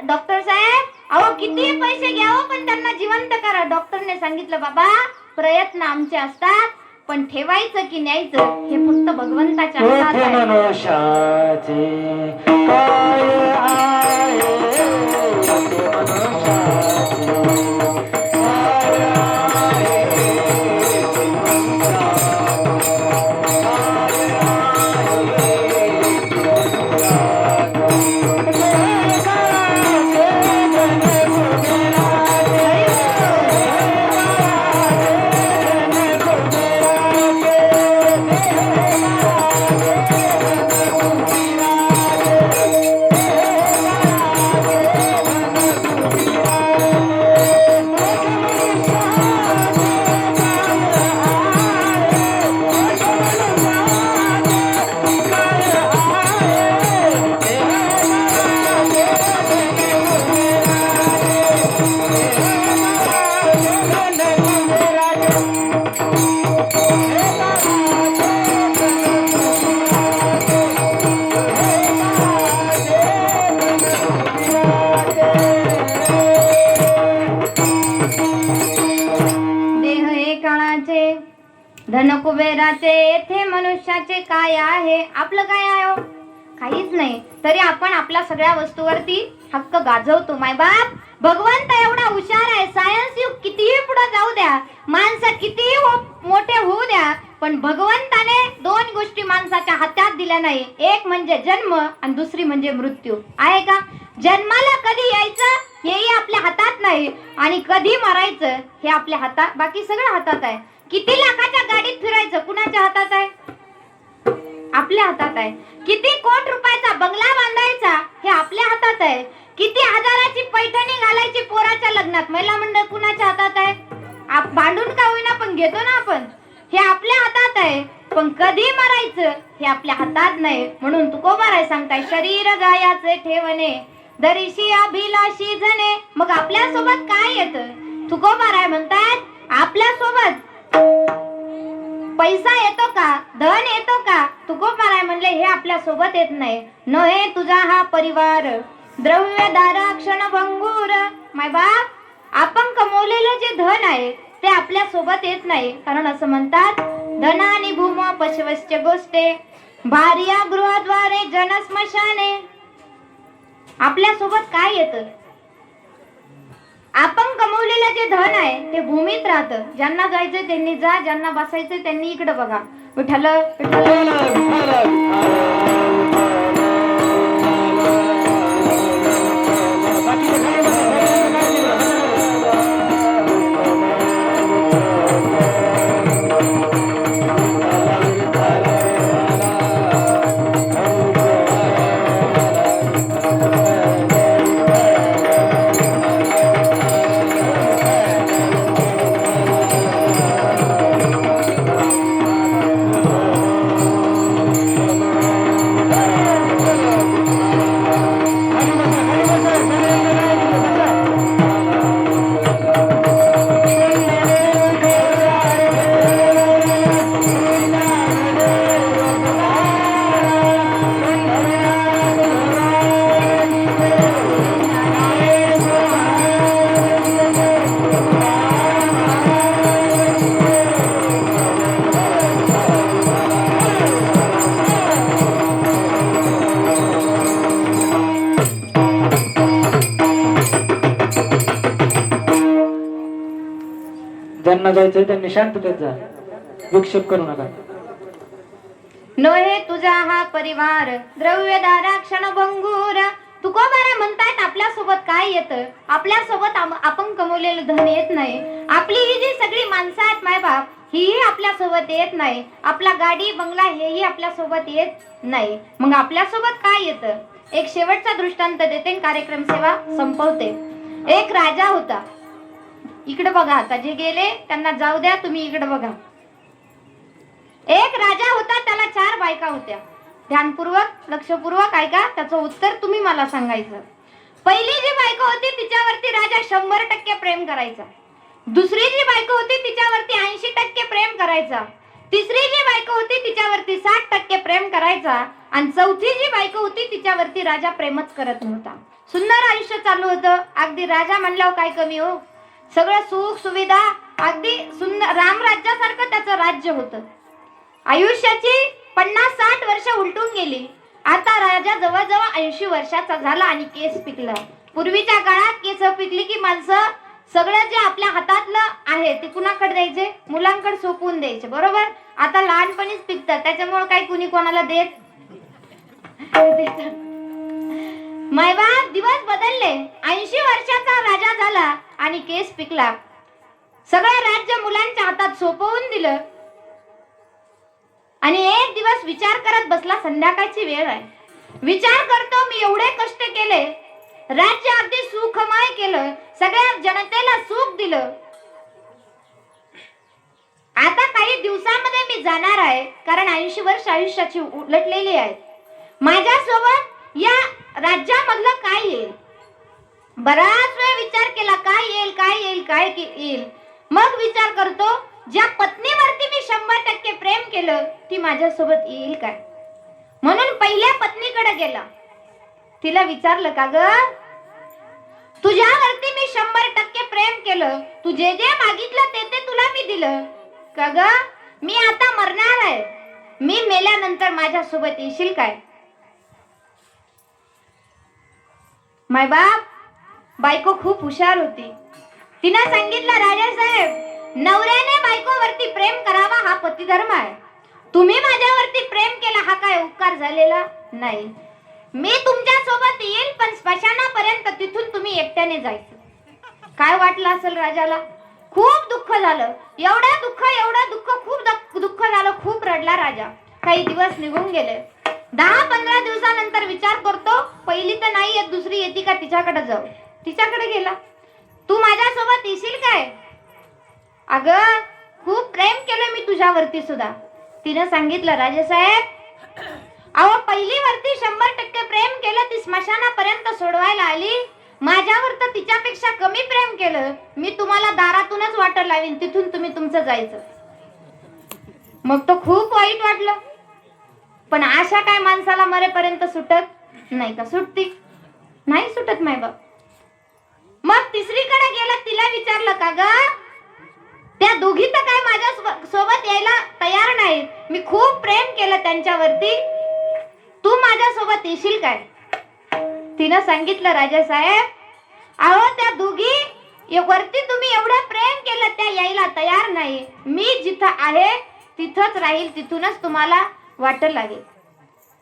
डॉक्टर साहेब अहो किती पैसे घ्यावं पण त्यांना जिवंत करा. डॉक्टरने सांगितलं बाबा प्रयत्न आमचे असतात, पण ठेवायचं की न्यायचं हे फक्त भगवंताच्या हातात धन कुबेराचे येथे मनुष्याचे काय आहे? आपलं काय आहे हो? काहीच नाही. तरी आपण आपल्या सगळ्या वस्तूवरती हक्क गाजवतो. मायबाप, भगवंत एवढा हुशार आहे. सायन्स युग कितीही पुढे जाऊ द्या, माणसं कितीही मोठे होऊ द्या, पण भगवंताने दोन गोष्टी माणसाच्या हातात दिल्या नाही. एक म्हणजे जन्म आणि दुसरी म्हणजे मृत्यू. आहे का? जन्माला कधी यायचं हेही आपल्या हातात नाही आणि कधी मरायचं हे आपल्या हातात, बाकी सगळं हातात आहे. किती लाखाच्या गाडीत फिरायचं कुणाच्या हातात आहे? आपल्या हातात आहे. किती कोटी रुपयाचा बंगला बांधायचा हे आपल्या हातात आहे. किती हजाराची पैठणी घालायची पोराच्या लग्नात महिला मंडळ कुणाच्या हातात आहे? भांडून का होईना पण घेतो ना आपण, हे आपल्या हातात आहे. पण कधी मरायचं हे आपल्या हातात नाही. म्हणून तुकोबाराय सांगताय, शरीर गायाचे ठेवणे दरीशी अभिलाषी जने. मग आपल्या सोबत काय येतं? तुकोबाराय म्हणतात, आपल्या सोबत पैसा येतो का, धन येतो का? तुकोबाराय म्हणले हे आपल्या सोबत येत नाही. नहे तुझा हा परिवार द्रव्य दारा क्षण भंगूर. माय बाप, आपण कमवलेलं जे धन आहे ते आपल्या सोबत येत नाही. कारण असं म्हणतात, धनानी भूम पशवश्च गोष्टे भार्या गृहद्वारे जन स्मशाने. आपल्या सोबत काय येतं? आपण कमवलेलं जे धन आहे ते भूमीत राहतं. ज्यांना जायचंय त्यांनी जा, ज्यांना बसायचंय त्यांनी इकडे बघा. विठ्ठल ज्यांना जायचंय त्यांनी शांततेत जा, विक्षेप करू नका. नोहे तुझा हा परिवार द्रव्य दारा क्षण भंगूर. तुकोबाराय म्हणतायत, आपल्या सोबत काय येतं? आपल्या सोबत आपण कमवलेलं धन येत नाही. आपली ही जी सगळी माणसं आहेत मायबाप, ही आपल्या सोबत येत नाही. आपला गाडी बंगला हेही आपल्या सोबत येत नाही. मग आपल्या सोबत काय येतं? एक शेवटचा दृष्टांत देते, कार्यक्रम सेवा संपवते. एक राजा होता. इकडे बघा, आता जे गेले त्यांना जाऊ द्या, तुम्ही इकडे बघा. एक राजा होता, त्याला 4 बायका होत्या. ध्यानपूर्वक, लक्षपूर्वक ऐका, त्याचं उत्तर तुम्ही मला सांगायचं. पहिली जी बायको होती तिच्यावरती राजा 100% प्रेम करायचा. दुसरी जी बायको होती तिच्यावरती 80% प्रेम करायचा. तिसरी जी बायको होती तिच्यावरती 60% प्रेम करायचा. आणि चौथी जी बायको होती तिच्यावरती राजा प्रेमच करत नव्हता. सुंदर आयुष्य चालू होतं. अगदी राजा म्हणल्यावर काय कमी हो, सगळं सुख सुविधा, अगदी सुंदर रामराज्यासारखं त्याचं राज्य होतं. आयुष्याची 50-60 वर्ष उलटून गेली. आता राजा जवळजवळ 80 वर्षाचा झाला आणि केस पिकला. पूर्वीच्या काळात केस पिकली की माणसं सगळं जे आपल्या हातातलं आहे ते कुणाकडे द्यायचे? मुलांकडे सोपवून द्यायचे, बरोबर? आता लहानपणीच पिकतात, त्याच्यामुळे काही कुणी कोणाला देत. मायबाप, दिवस बदलले. 80 वर्षाचा राजा झाला आणि केस पिकला. सगळं राज्य मुलांच्या हातात सोपवून दिलं आणि एक दिवस विचार करत बसला. संध्याकाळची वेळ आहे. विचार करतो, मी एवढे कष्ट केले, राज्य अगदी सुखमय केलं, सगळ्या जनतेला सुख दिलं. आता काही दिवसांमध्ये मी जाणार आहे, कारण 80 वर्ष आयुष्याची उलटलेली आहेत. माझ्यासोबत या राज्यामधलं काय येईल? बराच वेळ विचार केला, काय येईल काय येईल काय येईल. मग विचार करतो, ज्या पत्नीवरती मी 100% प्रेम केलं ती माझ्यासोबत येईल काय? म्हणून पहिल्या पत्नीकडे गेला. तिला विचारलं, का ग, तुझ्यावरती मी 100% प्रेम केलं, तू जे जे मागितलं ते ते तुला मी दिलं, का ग, मी आता मरणार आहे, मी मेल्यानंतर माझ्यासोबत येशील काय? मायबाप, बायको खूप हुशार होती. तिनं सांगितलं, राजासाहेब, नवऱ्याने बायकोवरती प्रेम करावा हा पतिधर्म आहे. तुम्ही माझ्यावरती प्रेम केला हा काय उपकार झालेला नाही. मी तुमच्या सोबत येईल, पण स्मशानापर्यंत तिथून तुम्ही एकट्याने जायचं. काय वाटलं असेल राजाला? खूप दुःख झालं. एवढं दुःख, खूप दुःख झालं. खूप रडला राजा. काही दिवस निघून गेले. 10-15 दिवसानंतर विचार करतो, पहिली तर नाही येत, दुसरी येते का तिच्याकडे जाऊ. तिच्याकडे गेला. तू माझ्यासोबत येशील काय? अगं, खूप प्रेम केलं मी तुझ्यावरती सुद्धा. तिनं सांगितलं, राजेसाहेब, अहो पहिलीवरती 100% प्रेम केलं, ती स्मशानापर्यंत सोडवायला आली. माझ्यावर तर तिच्यापेक्षा कमी प्रेम केलं. मी तुम्हाला दारातूनच वाटर लावीन, तिथून तुम्ही तुमचं जायचं. मग तो खूप वाईट वाटलं. पण आशा काय माणसाला मरेपर्यंत सुटत नाही का? सुटती नाही सुटत मायबाप. मग तिसरीकडे गेला. तिला विचारलं, का ग, त्या दोघी तर काय माझ्या सोबत यायला तयार नाही. मी खूप प्रेम केलं त्यांच्यावरती, तू माझ्यासोबत येशील काय? तिनं सांगितलं, राजासाहेब, अहो त्या दोघी वरती तुम्ही एवढं प्रेम केलं, त्या यायला तयार नाही. मी जिथं आहे तिथंच राहील, तिथूनच तुम्हाला वाटलं लागेल.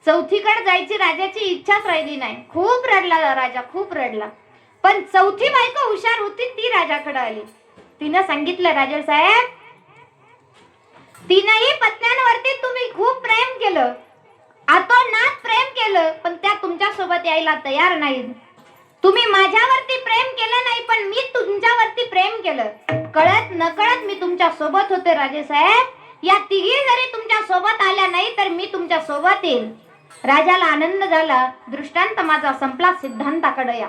चौथीकडे जायची राजाची इच्छाच राहिली नाही. खूप रडला राजा, खूप रडला. पण चौथी बायको हुशार होती, ती राजाकडे आली. तिनं सांगितलं, राजासाहेब, तीनही पत्न्यांवरती तुम्ही खूप प्रेम केलं, आतोनात प्रेम केलं, पण त्या तुमच्या सोबत यायला तयार नाहीत. तुम्ही माझ्यावरती प्रेम केलं नाही, पण मी तुमच्यावरती प्रेम केलं. कळत नकळत मी तुमच्या सोबत होते. राजेसाहेब, या तिघी जरी तुमच्या सोबत आल्या नाही तर मी तुमच्या सोबत येईल. राजाला आनंद झाला. दृष्टांत माझा संपला. सिद्धांताकडे या.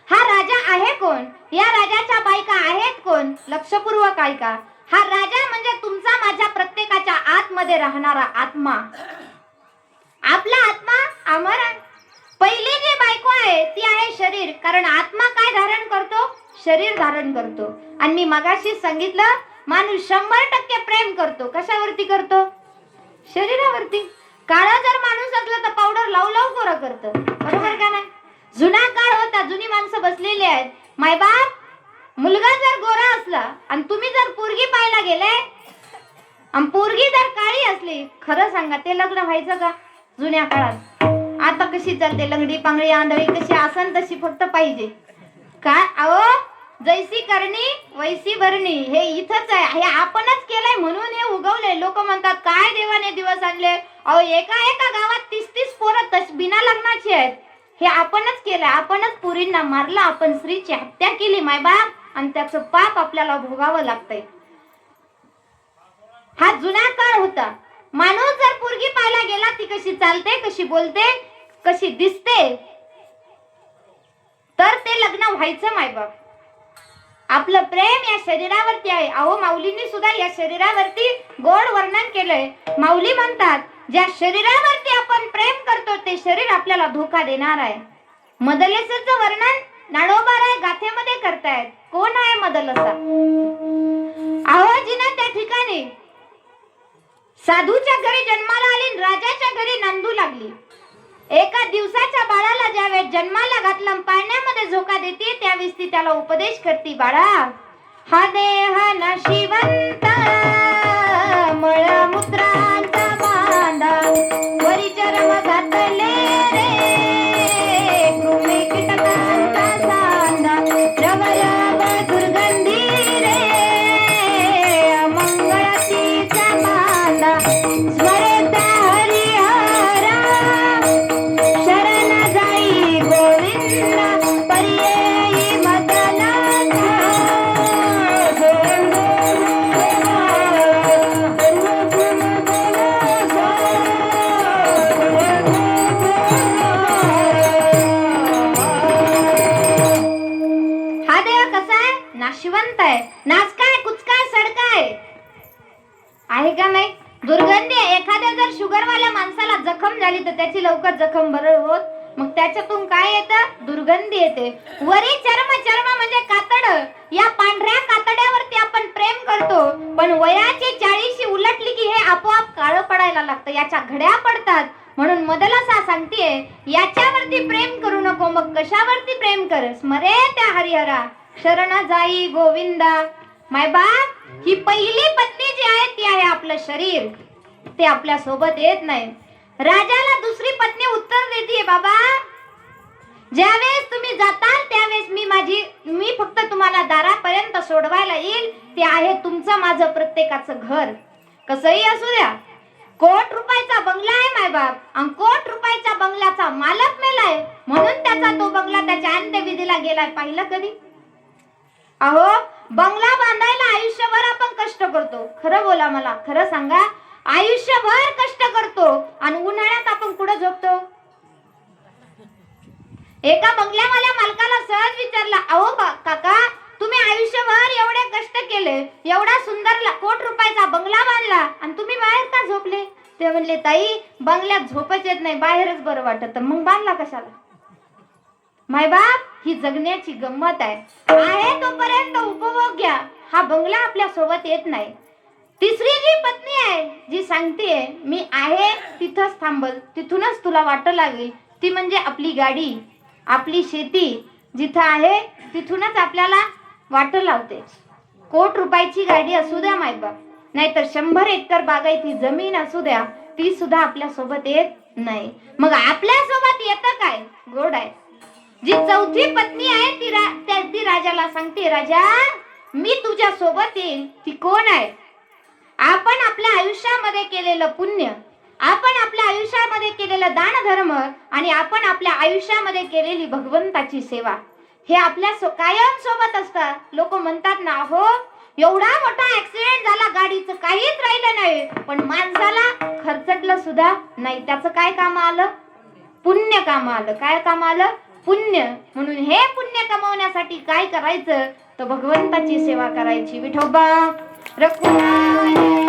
हा राजा आहे कोण? या राजाच्या बायका आहेत कोण? लक्षपूर्वक ऐका. हा राजा म्हणजे तुमचा, माझ्या प्रत्येकाच्या आतमध्ये राहणारा आत्मा. आपला आत्मा अमर आहे. पहिली जी बायको आहे ती आहे शरीर. कारण आत्मा काय धारण करतो? शरीर धारण करतो. आणि मी मगाशीच सांगितलं, माणूस 100% प्रेम करतो. कशावरती करतो? शरीरावरती. काळा जर माणूस असला तर पावडर लावू लावू गोरा करतं. बरोबर का नाही? जुना काळ होता, जुनी माणसं बसलेली आहेत. मायबाप, मुलगा जर गोरा असला आणि तुम्ही जर पोरगी पाहायला गेले आणि पोरगी जर काळी असली, खरं सांगा ते लग्न व्हायचं का? जुन्या काळात. आता कशी चालते, लंगडी पांगडी आंधळी कशी आसन तशी फक्त पाहिजे. काय अहो, जैसी करणी वैसी भरणी, हे इथंच आहे. हे आपणच केलंय म्हणून हे उगवलंय. लोक म्हणतात, काय देवाने दिवस आणले. अहो, एका गावात 30-30 पोरं बिना लग्नाची आहेत. हे आपणच केलंय. आपणच पुरींना मारलं, आपण स्त्रीची हत्या केली मायबाप, आणि त्याचं पाप आपल्याला भोगावं लागतंय. हा जुना काळ होता. माणूस जर पोरगी पाहायला गेला, ती कशी चालते, कशी बोलते, कशी दिसते, तर ते लग्न व्हायचं मायबाप. आपलं प्रेम या शरीरावरती आहे. अहो, माऊलींनी सुद्धा या शरीरावरती गोड वर्णन केलंय. माऊली म्हणतात, ज्या शरीरावरती आपण प्रेम करतो ते शरीर आपल्याला धोका देणार आहे. मदलसाचं वर्णन ज्ञानोबाराय गाथेमध्ये करतायत. कोण आहे मदलसा? अहो, जिनं त्या ठिकाणी साधूच्या घरी जन्माला आली, राजाच्या घरी नांदू लागली. एका दिवसाच्या बाळाला ज्यावेळेस जन्माला घातलं, पाण्यामध्ये झोका देते, त्यावेळेस ती त्याला उपदेश करते, बाळा, हा देह नशिवंत मळमूत्रांचा बांधा, वरी चर्म घातले रे कृमी कीटकांचा सांधा, रव रव दुर्गंधी रे अमंगळतीचा बांधा, स्मरेत हरिहरा शरण जाई गोविंदा, पर्ययी मदनाचा नाशिवंत आहे, नाचकाय कुचकाय सडकाय आहे का नाही? दुर्गंधी. एखाद्या जर शुगरवाल्या माणसाला जखम झाली तर त्याची लवकर जखम बरं होत, मग त्याच्यातून काय येतं? दुर्गंधी येते. वरी चर्म, चर्म म्हणजे कातड. या पांढऱ्या कातड्यावरती आपण प्रेम करतो, पण वयाची 40शी उलटली की हे आपोआप काळं पडायला लागतं, याच्या घड्या पडतात. म्हणून मदलसा सांगतेय, याच्यावरती प्रेम करू नको, मग कशावरती प्रेम कर? स्मरे त्या हरिहरा शरण जाई गोविंदा. मायबाप, ही पहिली पत्नी जी आहे ती आहे आपलं शरीर, ते आपल्या सोबत येत नाही. राजाला दुसरी पत्नी उत्तर देते, बाबा ज्यावेळेस तुम्ही जाताल त्यावेळेस मी फक्त तुम्हाला दारापर्यंत सोडवायला येईल. ते आहे तुमचं माझं प्रत्येकाचं घर. कसंही असू द्या, कोट रुपयाचा बंगला आहे मायबाप, आणि कोट रुपयाच्या बंगल्याचा मालक मेलाय म्हणून त्याचा तो बंगला त्याच्या अंत्यविधीला गेलाय. पाहिलं कधी? अहो, बंगला बांधायला आयुष्यभर आपण कष्ट करतो. खरं बोला, मला खरं सांगा, आयुष्यभर कष्ट करतो आणि उन्हाळ्यात आपण कुठं झोपतो? एका बंगल्यावाल्या मालकाला सहज विचारला, अहो काका, तुम्ही आयुष्यभर एवढे कष्ट केले, एवढा सुंदर कोट रुपयाचा बंगला बांधला आणि तुम्ही बाहेर का झोपले? ते म्हणले, ताई बंगल्यात झोपच येत नाही, बाहेरच बरं वाटत, मग बांधला कशाला? मायबाप, ही जगण्याची गंमत आहे. तोपर्यंत उपभोग घ्या, हा बंगला आपल्या सोबत येत नाही. तिसरी जी पत्नी आहे जी सांगते, मी आहे तिथंच थांबल, तिथूनच तुला वाट लागेल, ती म्हणजे आपली गाडी, आपली शेती जिथं आहे तिथूनच आपल्याला वाट लावते. कोट रुपयाची गाडी असू द्या मायबाप, नाहीतर 100 एकर बागायती जमीन असू द्या, ती सुद्धा आपल्या सोबत येत नाही. मग आपल्या सोबत येतं काय? गोड आहे. जी चौथी पत्नी आहे ती राजाला सांगते, राजा मी तुझ्या सोबत येईल. ती कोण आहे? आपण आपल्या आयुष्यामध्ये केलेलं पुण्य, आपण आपल्या आयुष्यामध्ये केलेलं दान धर्म आणि आपण आपल्या आयुष्यामध्ये केलेली भगवंताची सेवा, हे आपल्या कायम सोबत असतात. लोक म्हणतात ना, हो एवढा मोठा ऍक्सिडेंट झाला, गाडीचं काहीच राहिलं नाही, पण माणसाला खर्चटलं सुद्धा नाही. त्याचं काय काम आलं? पुण्य काम आलं. काय काम आलं? पुण्य. म्हणून हे पुण्य कमवण्यासाठी काय करायचं? तर भगवंताची सेवा करायची. विठोबा रखुमाई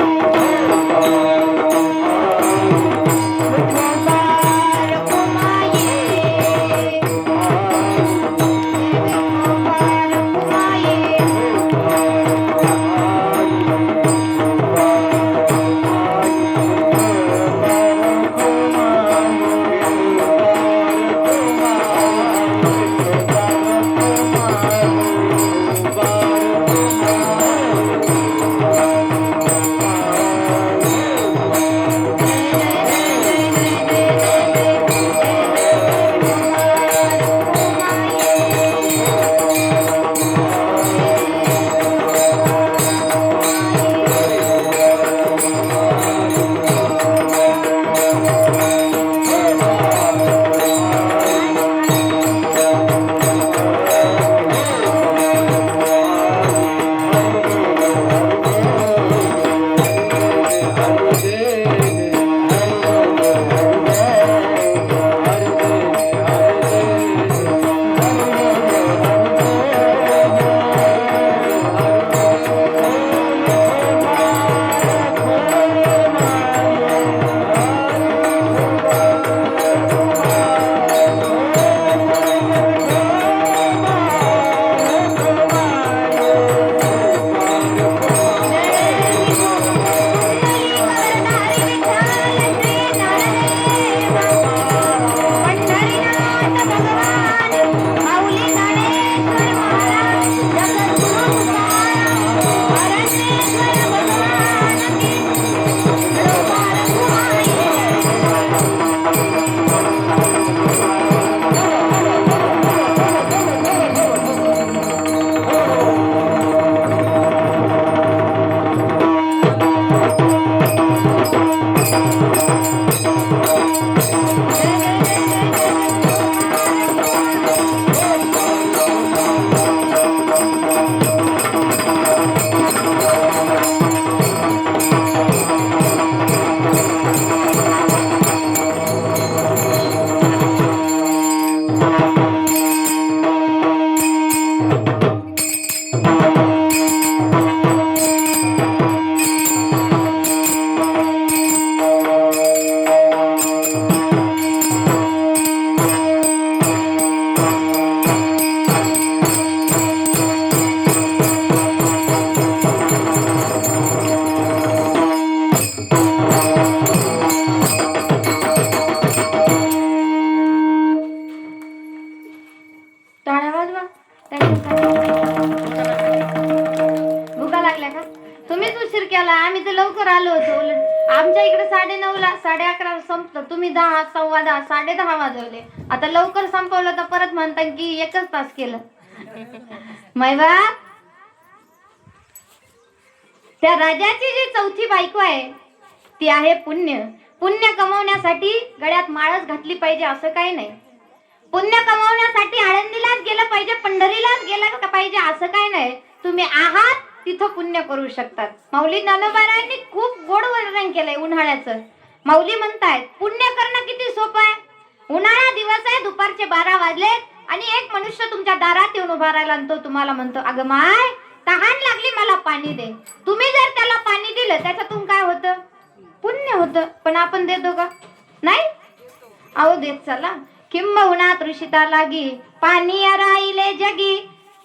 उशीर केला. आम्ही तर लवकर आलो होतो. उलट आमच्या इकडे 9:30ला 11:30 संपतं. तुम्ही 10, 10:15, 10:30 वाजवले. आता लवकर संपवलं तर परत म्हणता की 1च तास केलं. मैवा त्या राजाची जी चौथी बायको आहे ती आहे पुण्य. पुण्य कमवण्यासाठी गळ्यात माळच घातली पाहिजे असं काही नाही. पुण्य कमवण्यासाठी आळंदीलाच गेलं पाहिजे, पंढरीलाच गेलं पाहिजे असं काही नाही. तुम्ही आहात तिथं पुण्य करू शकतात. माऊली ज्ञानोबारायांनी खूप गोड वर्णन केलंय उन्हाळ्याचं. माऊली म्हणतायत पुण्य करणं किती सोपं आहे. उन्हाळा दिवस आहे, दुपारचे 12 वाजले आणि एक मनुष्य तुमच्या दारात येऊन उभा राहिला आणि तो तुम्हाला म्हणतो अगं माय तहान लागली मला पाणी दे. तुम्ही जर त्याला पाणी दिलं त्याच्यातून काय होतं? पुण्य होतं. पण आपण देतो का? नाही. अहो देत चला. किंबहुना तृषिता लागी पाणी राहिले जगी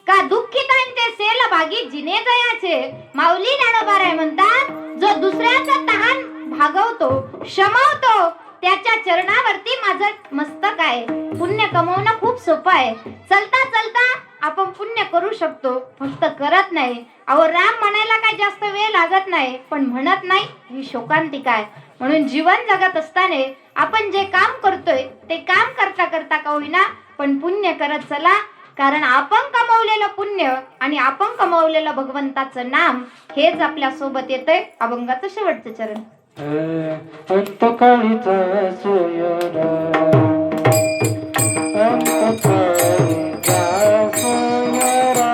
का दुःखितांचे सेल भागी जिने जयाचे. माऊली ज्ञानोबाराय म्हणतात जो दुसऱ्याचं तहान भागवतो शमवतो त्याच्या चरणावरती माझं मस्तक आहे. पुण्य कमवणं खूप सोपं आहे. चलता चलता आपण पुण्य करू शकतो, फक्त करत नाही. अहो राम म्हणायला काय जास्त वेळ लागत नाही, पण म्हणत नाही ही शोकांतिका आहे. म्हणून जीवन जगत असताना आपण जे काम करतोय ते काम करता करता का होईना पण पुण्य करत चला. कारण आपण कमवलेलं पुण्य आणि आपण कमवलेलं भगवंताचं नाम हेच आपल्या सोबत येतंय. अभंगाचं शेवटचं चरण. अंतकाळीचा सोयरा अंतकाळीचा सोयरा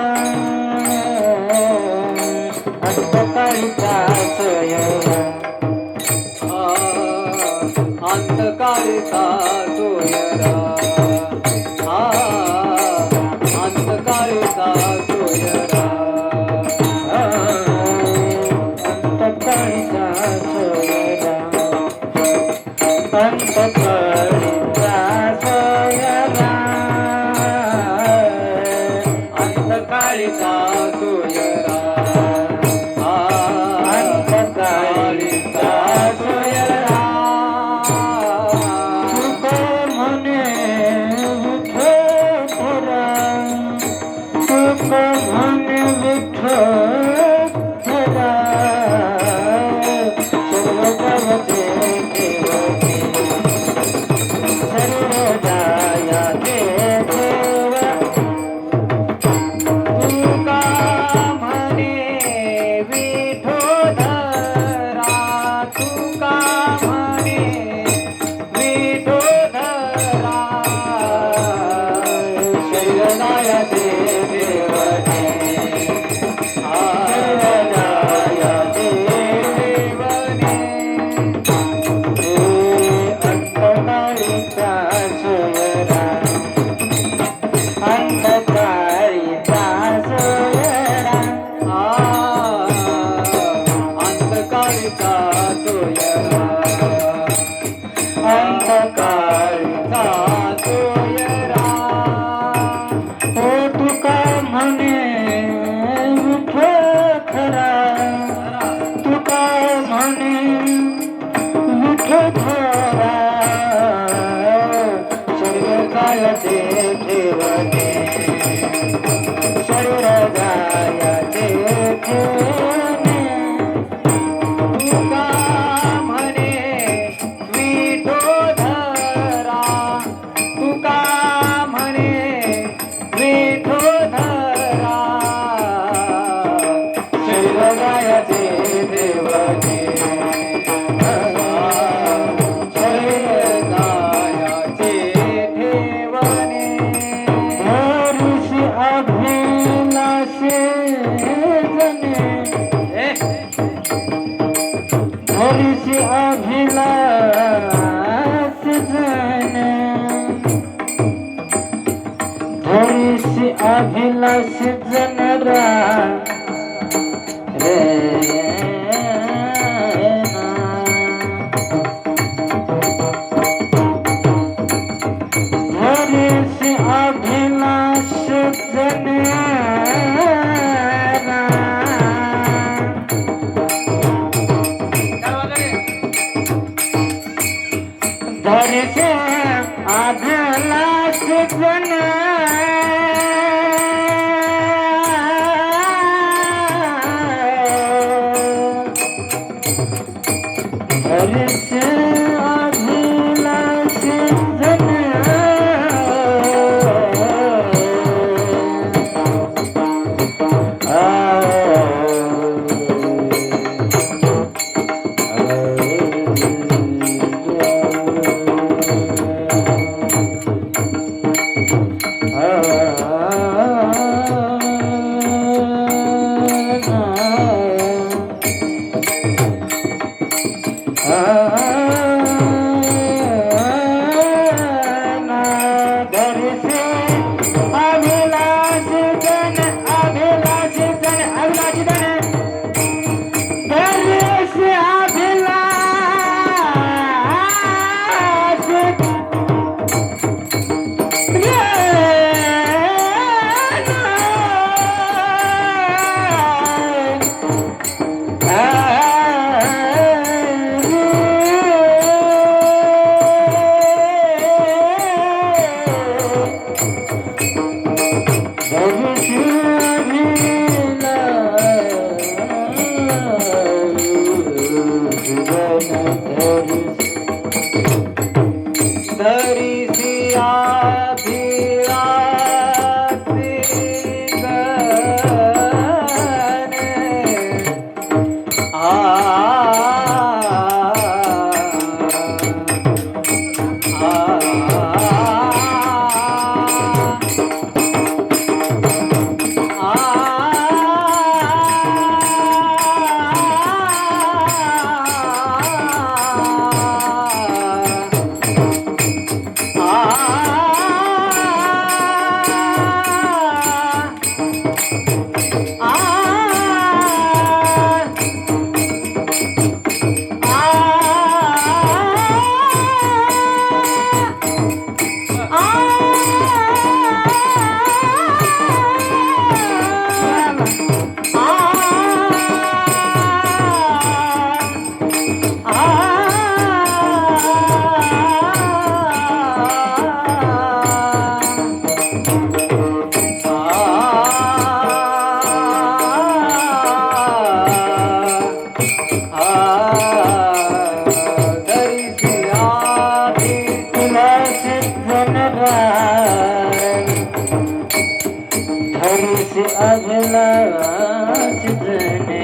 अंतकाळीचा सोयरा अंतकाळीचा सोयरा अंतकाळीचा सोयरा अंतकाळीचा सोयरा अंतकाळीचा सोयरा अंतकाळीचा सोयरा अंतकाळीचा सोयरा तुका म्हणे विठ्ठला तुका म्हणे विठ्ठला सर्व जगते देवते सर्व जायाते देवा तुका म्हणे विठोधरा तुका म्हणे विठोधरा शरणयाते देवते शरणयाते देवने अंतकाळीचा सोयरा अंतकाळीचा सोयरा अंतकाळीचा सोयरा अंतकाळीचा सोयरा ओ तुका म्हणे विठ्ठल खरा तुका म्हणे विठ्ठल खरा सर्व जायचे ठेवणे सर्व जायचे ठेवणे तुका म्हणे विठोधरा तुका म्हणे विठोधरा सर्व जायचे ठेवणे शरणयाचे ठेवणे हरिषी अभिलाषे जने हरिषी अभिलाष जने हरिषी अभिलाष जनरा रे हरिषी अभिलाष जनरा धरिषी अभिलाष जनरा हर्ष अभिलाष जन अभिलाष जने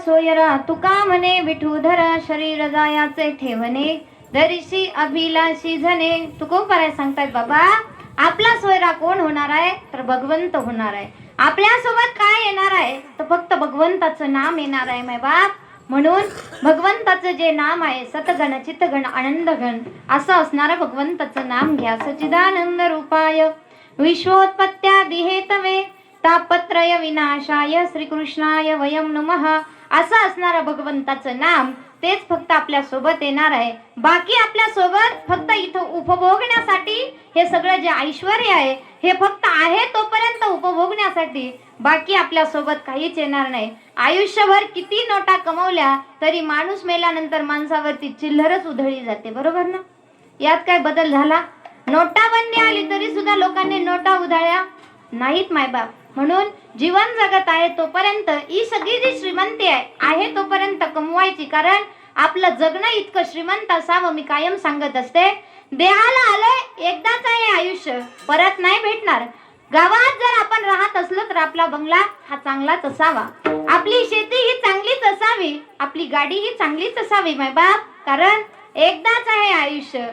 सोयरा तुका म्हणे विठूधर शरीर जायाचे ठेवणे दरीशी अभिलाषी झने. तुकोबराय सांगतायत बाबा आपला सोयरा कोण होणार आहे तर भगवंत होणार आहे. आपल्या सोबत काय येणार आहे तर फक्त भगवंताचं नाम येणार आहे माय बाप. म्हणून भगवंताचं जे नाम आहे सतगण चितगण आनंदगण असं असणारं भगवंताचं नाम घ्या. सच्चिदानंद रूपाय विश्वोत्पत्त्यादि हेतवे तापत्रय विनाशाय श्रीकृष्णाय वयम नमः असं असणारं भगवंताचं नाम तेच फक्त आपल्या सोबत येणार आहे. बाकी आपल्या सोबत फक्त इथं उपभोगण्यासाठी हे सगळं जे ऐश्वर आहे हे फक्त आहे तोपर्यंत उपभोगण्यासाठी. बाकी आपल्या सोबत काहीच येणार नाही. आयुष्यभर किती नोटा कमवल्या तरी माणूस मेल्यानंतर माणसावरती चिल्लरच उधळली जाते. बरोबर ना. यात काय बदल झाला. नोटाबंदी आली तरी सुद्धा लोकांनी नोटा उधळल्या नाहीत मायबाप. म्हणून जीवन जगत आहे तोपर्यंत ही सगळी जी श्रीमंती आहे तोपर्यंत कमवायची. कारण आपलं जगणं इतकं श्रीमंत असावं. मी कायम सांगत असते देहाला आलंय एकदाच आहे आयुष्य परत नाही भेटणार. गावात जर आपण राहत असलो तर आपला बंगला हा चांगलाच असावा. आपली शेती ही चांगलीच असावी. आपली गाडी ही चांगलीच असावी मायबाप. कारण एकदाच आहे आयुष्य.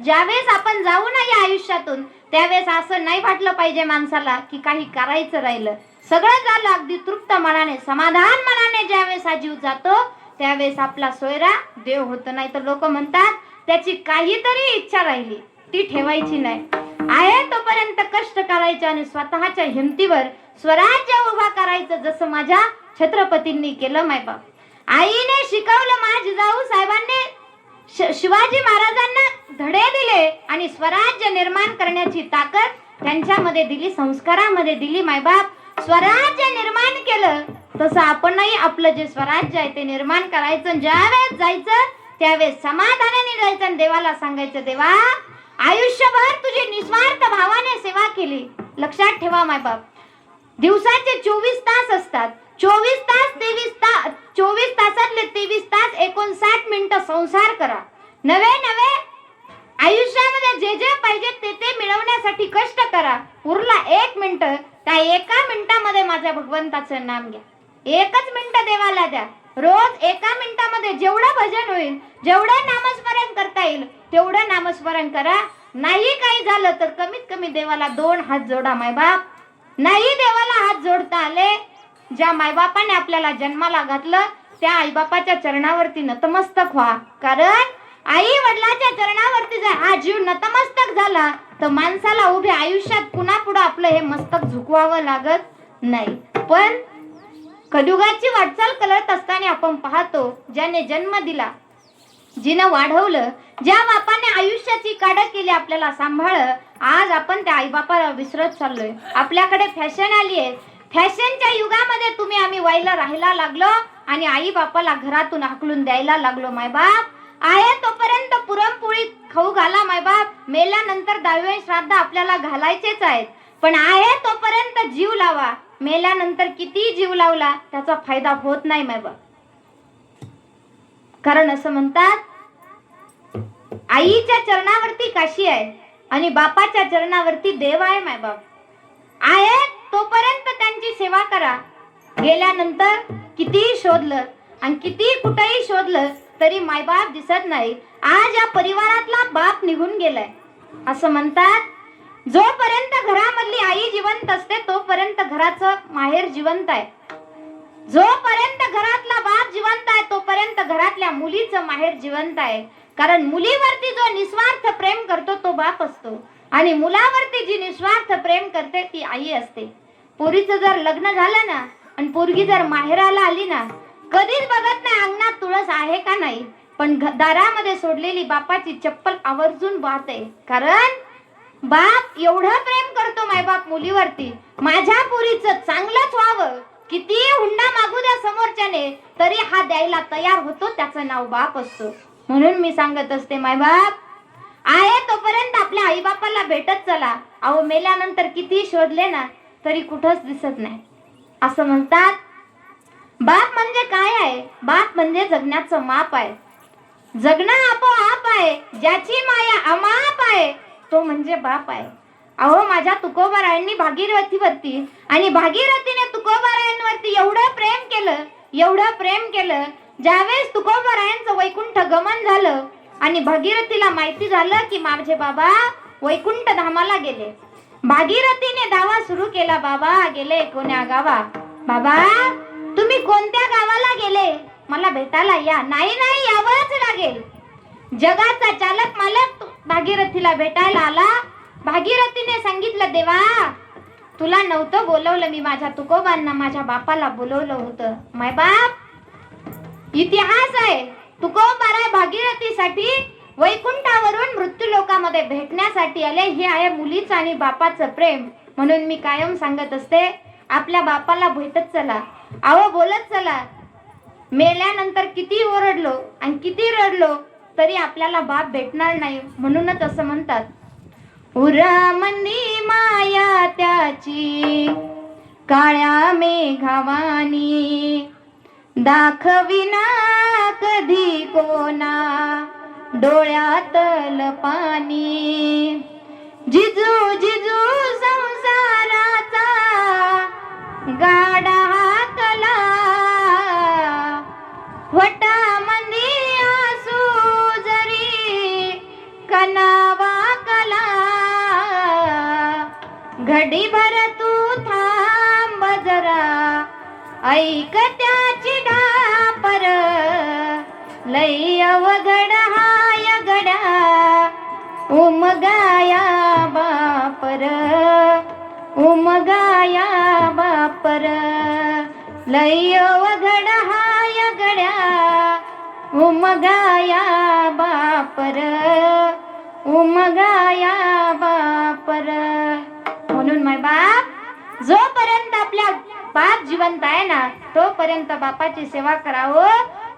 ज्यावेळेस आपण जाऊ ना या आयुष्यातून त्यावेळेस असं नाही वाटलं पाहिजे माणसाला की काही करायचं राहिलं. सगळं झालं अगदी तृप्त मनाने समाधान मनाने ज्यावेळेस हा जीव जातो त्यावेळेस आपला सोयरा देव होत. नाही तर लोक म्हणतात त्याची काहीतरी इच्छा राहिली ती ठेवायची नाही. आहे तोपर्यंत कष्ट करायचे आणि स्वतःच्या हिमतीवर स्वराज्य उभा करायचं जसं माझ्या छत्रपतींनी केलं मायबाप. आईने शिकवलं, माझी जाऊ साहेबांनी शिवाजी महाराजांना धडे दिले आणि स्वराज्य निर्माण करण्याची ताकद त्यांच्यामध्ये दिली, संस्कारामध्ये दिली. मायबाप स्वराज्य निर्माण केलं, तसं आपणही आपलं जे स्वराज्य आहे ते निर्माण करायचं. ज्यावेळेस जायचं त्यावेळेस समाधानाने जायचं आणि देवाला सांगायचं, देवा आयुष्यभर तुझी निस्वार्थ भावाने सेवा केली. लक्षात ठेवा मायबाप, दिवसाचे 24 तास असतात. 24 तासातले 23 तास 59 मिनिटं संसार करा. नवे आयुष्यामध्ये जे जे पाहिजे ते मिळवण्यासाठी कष्ट करा. उरला 1 मिनिट, त्या 1 मिनिटामध्ये माझ्या भगवंताचं नाम घ्या. 1 मिनिट देवाला द्या. रोज 1 मिनिटामध्ये जेवढं भजन होईल, जेवढं नामस्मरण करता येईल तेवढं नामस्मरण करा. नाही काही झालं तर कमीत कमी देवाला 2 हात जोडा मायबाप. नाही देवाला हात जोडता आले, ज्या मायबापाने आपल्याला जन्माला घातलं त्या आईबापाच्या चरणावरती नतमस्तक व्हा. कारण आई वडिलाच्या चरणावरती जर हा जीव नतमस्तक झाला तर माणसाला उभे आयुष्यात पुन्हा पुढे आपलं हे मस्तक झुकवावं लागत नाही. पण कलियुगाची वाटचाल करत असताना आपण पाहतो, ज्याने जन्म दिला, जिनं वाढवलं, ज्या बापाने आयुष्याची काढ केली, आपल्याला सांभाळलं, आज आपण त्या आईबापाला विसरत चाललोय. आपल्याकडे फॅशन आली आहे. फॅशनच्या युगामध्ये तुम्ही आम्ही व्हायला राहायला लागलो आणि आई बापाला घरातून हाकलून द्यायला लागलो. मायबाप आहे तोपर्यंत पुरणपोळी खाऊ घाला मायबाप. मेल्यानंतर 10वे श्राद्ध आपल्याला घालायचेच आहेत, पण आहे तोपर्यंत जीव लावा. मेल्यानंतर किती जीव लावला त्याचा फायदा होत नाही मायबाप. कारण असं म्हणतात, आईच्या चरणावरती काशी आहे आणि बापाच्या चरणावरती देव आहे मायबाप. आहे तोपर्यंत त्यांची सेवा करा. गेल्यानंतर कितीही शोधलं आणि किती कुठेही शोधलं तरी मायबाप दिसत नाही. आज या परिवारातला बाप निघून गेलाय. असं म्हणतात, जोपर्यंत घरामधली आई जिवंत असते तोपर्यंत घराचं माहेर जिवंत आहे. जोपर्यंत घरातला बाप जिवंत आहे तोपर्यंत घरातल्या मुलीचं माहेर जिवंत आहे. कारण मुलीवरती जो निस्वार्थ प्रेम करतो तो बाप असतो आणि मुलावरती जी निस्वार्थ प्रेम करते ती आई असते. पोरीचं जर लग्न झालं ना आणि पोरगी जर माहेराला आली ना, कधीच बघत नाही अंगणात तुळस आहे का नाही, पण दारामध्ये सोडलेली बापाची चप्पल आवर्जून वाहते. कारण बाप एवढं प्रेम करतो मायबाप मुलीवरती, माझ्या पोरीचं चांगलंच व्हावं. किती हुंडा मागू द्या समोरच्याने तरी हा द्यायला तयार होतो, त्याचं नाव बाप असतो. म्हणून मी सांगत असते, मायबाप आहे तोपर्यंत आपल्या आई बापाला भेटत चला. अहो मेल्यानंतर किती शोधले ना तरी कुठंच दिसत नाही. असं म्हणतात, बाप म्हणजे काय आहे? बाप म्हणजे जगण्याचं माप आहे. जगणं आपोआप आहे. ज्याची माया अमाप आहे तो म्हणजे बाप आहे. अहो माझ्या तुकोबारायांनी भागीरथीवरती आणि भागीरथीने तुकोबारायांवरती एवढं प्रेम केलं. ज्यावेळेस तुकोबारायांचं वैकुंठ गमन झालं आणि भागीरथीला माहिती झालं की माझे बाबा वैकुंठ धामाला गेले, भागीरथीने दावा सुरू केला, बाबा गेले कोण्या गावा? बाबा तुम्ही कोणत्या गावाला गेले? मला भेटायला या. नाही यावंच लागेल. जगाचा चालक मालक भागीरथीला भेटायला आला. भागीरथीने सांगितलं, देवा तुला नव्हतं बोलवलं, मी माझ्या तुकोबांना माझ्या बापाला बोलवलं होतं. मायबाप इतिहास आहे. तुकोबारा भागीरथीसाठी वैकुंठावरून मृत्यू लोकामध्ये भेटण्यासाठी आले. हे आहे मुलीचं आणि बापाचं प्रेम. म्हणून मी कायम सांगत असते, आपल्या बापाला भेटत चला. अहो बोलत चला. मेल्यानंतर किती ओरडलो आणि किती रडलो तरी आपल्याला बाप भेटणार नाही. म्हणूनच असं म्हणतात, उरामंदी माया त्याची काळ्या मेघावानी, दाखविना कधी कोणा डोळ्यातल पाणी. जिजू जिजू संसाराचा गाडा हाकला, वटामंदी आसू जरी कनावा कला. घडीभर तू थांब जरा, ऐक त्याची डापर, लई अवघड हाय गड्या उमगाया बापर, उमगाया बापर, लई अवघड हाय गड्या उमगाया बापर, उमगाया बापर. म्हणून माय बाप, जोपर्यंत आपल्या बाप जिवंत आहे ना तोपर्यंत बापाची सेवा करावं.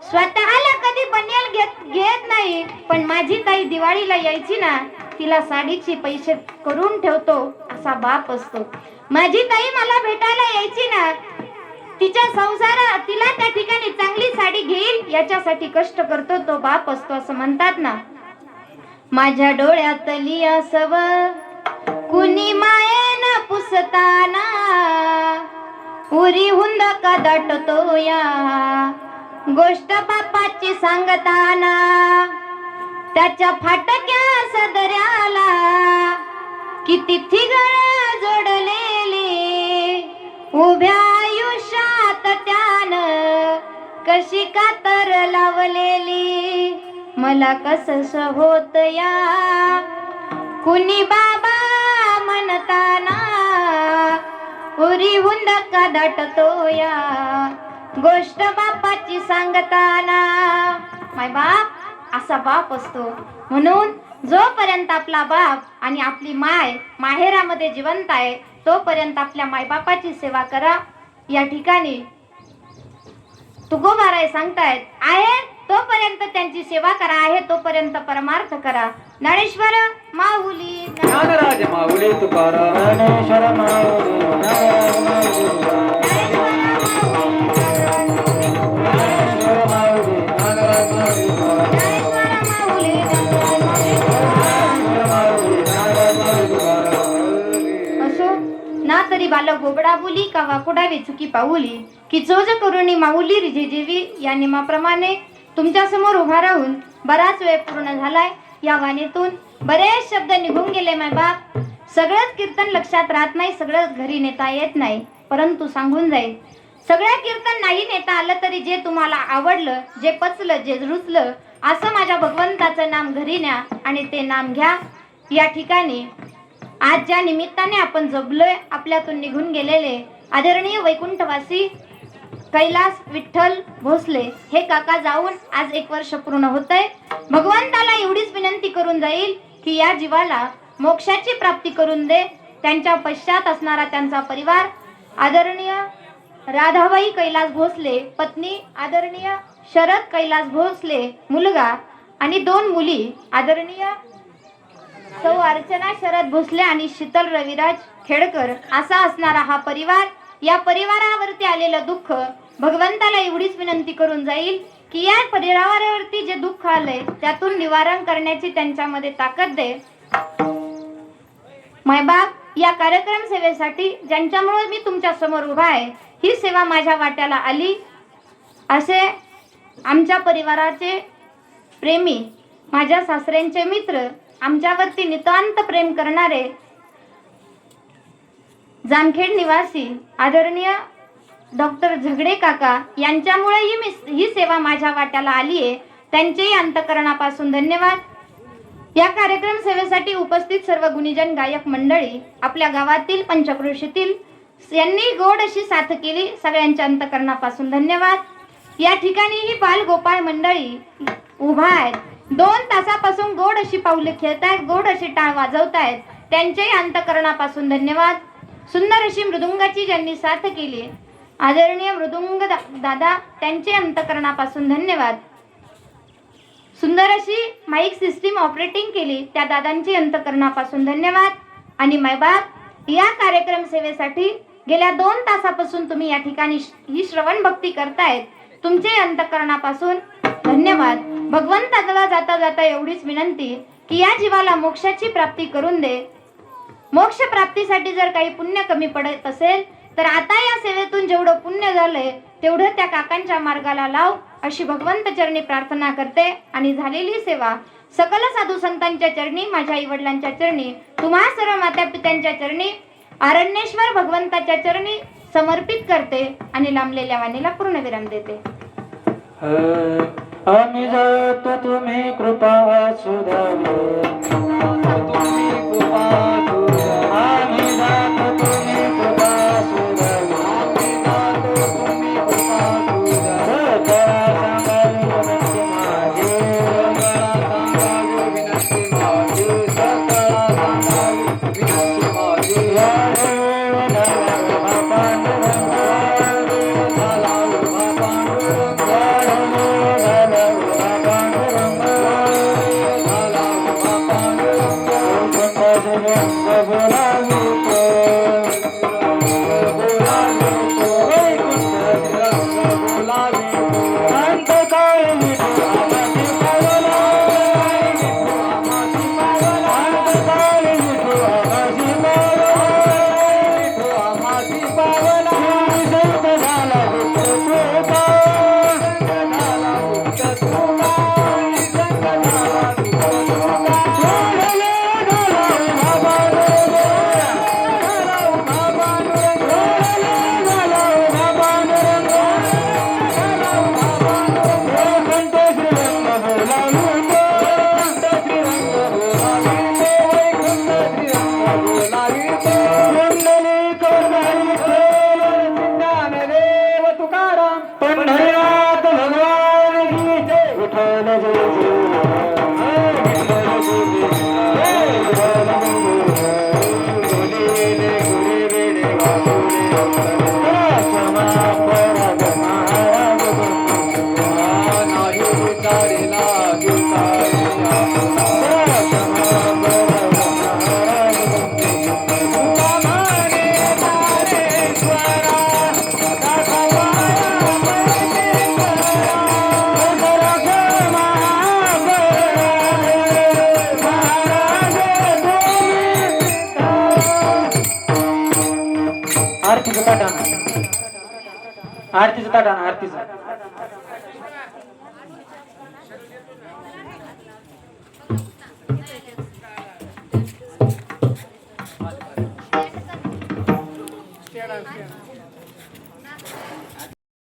स्वतःला कधी बनेल घेत नाही, पण माझी ताई दिवाळीला यायची ना, तिला साडीचे पैसे करून ठेवतो असा बाप असतो. माझी ताई मला भेटायला यायची ना, तिच्या संसारात तिला त्या ठिकाणी चांगली साडी घेईल याच्यासाठी कष्ट करतो तो बाप असतो असं म्हणतात ना. माझ्या डोळ्यातली असव कुणी मायेन पुसताना, उरी हुंद का दाटतो या गोष्ट बापाची सांगताना. त्याच्या फाटक्या सदऱ्याला किती थिगळ जोडलेली, उभ्या आयुष्यात त्यानं कशी कातर लावलेली. मला कसं होत या कुणी बाबा म्हणताना, उरी हुंद का दाटतो या गोष्ट बापाची सांगताना. माय बाप असा बाप असतो. म्हणून जोपर्यंत आपला बाप आणि आपली माय माहेरामध्ये जिवंत आहे तोपर्यंत आपल्या मायबापाची सेवा करा. या ठिकाणी तुकोबाराय सांगतायत, आहे तोपर्यंत त्यांची सेवा करा, आहे तोपर्यंत परमार्थ करा. ज्ञानेश्वर माऊली, ज्ञानराज माऊली तुकाराम, ज्ञानेश्वर माऊली, ज्ञानेश्वर माऊली, ज्ञानेश्वर माऊली, ज्ञानराज माऊली, ज्ञानेश्वर माऊली, ज्ञानराज माऊली. असो ना तरी बालक गोबडा बोली का वाकुडावे चुकी पाऊली, की चोज करुणी माऊली रिजे जेवी. या नियमाप्रमाणे तुमच्या समोर उभा राहून बराच वेळ पूर्ण झालाय. या वाणीतून बरेच शब्द निघून गेले माय बाप. सगळंच कीर्तन लक्षात राहत नाही, सगळंच घरी नेता येत नाही, परंतु सांगून जाईल. सगळं कीर्तन नाही नेता आलं तरी जे तुम्हाला आवडलं, जे पचलं, जे रुचलं असं माझ्या भगवंताचं नाम घरी न्या आणि ते नाम घ्या. या ठिकाणी आज ज्या निमित्ताने आपण जगलोय, आपल्यातून निघून गेलेले आदरणीय वैकुंठवासी कैलास विठ्ठल भोसले हे काका जाऊन आज 1 वर्ष पूर्ण होतंय. भगवंताला एवढीच विनंती करून जाईल की या जीवाला मोक्षाची प्राप्ती करून दे. त्यांच्या पश्चात असणारा त्यांचा परिवार आदरणीय राधाबाई कैलास भोसले, पत्नी आदरणीय शरद कैलास भोसले, मुलगा आणि 2 मुली आदरणीय सौ अर्चना शरद भोसले आणि शीतल रविराज खेडकर असा असणारा हा परिवार. या परिवारावरती आलेलं दुःख भगवंताला एवढीच विनंती करून जाईल की या परिवारावरती जे दुःख आलंय त्यातून निवारण करण्याची त्यांच्यामध्ये ताकद दे. मायबाप, या कार्यक्रम सेवेसाठी ज्यांच्यामुळे मी तुमच्या समोर उभा आहे, ही सेवा माझ्या वाट्याला आली असे आमच्या परिवाराचे प्रेमी, माझ्या सासऱ्यांचे मित्र, आमच्यावरती नितांत प्रेम करणारे जामखेड निवासी आदरणीय डॉक्टर झगडे काका यांच्यामुळेही ही सेवा माझ्या वाट्याला आली आहे. त्यांचेही अंतःकरणापासून धन्यवाद. या कार्यक्रम सेवेसाठी उपस्थित सर्व गुणीजन गायक मंडळी, आपल्या गावातील पंचक्रोशीतील यांनी गोड अशी साथ केली, सगळ्यांच्या अंतःकरणापासून धन्यवाद. या ठिकाणी ही बालगोपाळ मंडळी उभा आहेत, 2 तासापासून गोड अशी पाऊले खेळतायत, गोड अशी टाळ वाजवतायत, त्यांच्याही अंतःकरणापासून धन्यवाद. सुंदर अशी मृदुंगाची ज्यांनी साथ केली आदरणीय मृदुंग दादा, त्यांचे अंतःकरणापासून धन्यवाद. सुंदर अशी माईक सिस्टीम ऑपरेटिंग केली त्या दादांची अंतःकरणापासून धन्यवाद. आणि मायबाप, या कार्यक्रम सेवेसाठी गेल्या 2 तासापासून तुम्ही या ठिकाणी ही श्रवण भक्ती करतायत, तुमचे अंतःकरणापासून धन्यवाद. भगवंताला जाता जाता एवढीच विनंती की या जीवाला मोक्षाची प्राप्ती करून दे. मोक्ष प्राप्तीसाठी जर काही पुण्य कमी पडत असेल तर आता या सेवेतून जेवढं पुण्य झालंय तेवढं त्या काकांच्या मार्गाला लाव अशी भगवंत चरणी प्रार्थना करते. आणि झालेली सेवा सकल साधू संतांच्या चरणी, माझ्या आई वडिलांच्या चरणी, तुम्हा सर्व माता पित्यांच्या चरणी, आरण्येश्वर भगवंताच्या चरणी समर्पित करते आणि लांबलेल्या वाणीला पूर्णविराम देते. आम्ही जातो तुम्ही कृपा सुधावे, तुम्ही कृपा आम्ही जातो तुम्ही कृपा सुधावे, आम्ही जातो तुम्ही कृपा सत्या सांगावी नक्की आरतीचं ताट आणा. आरतीचं ताट आणा, आरतीचं.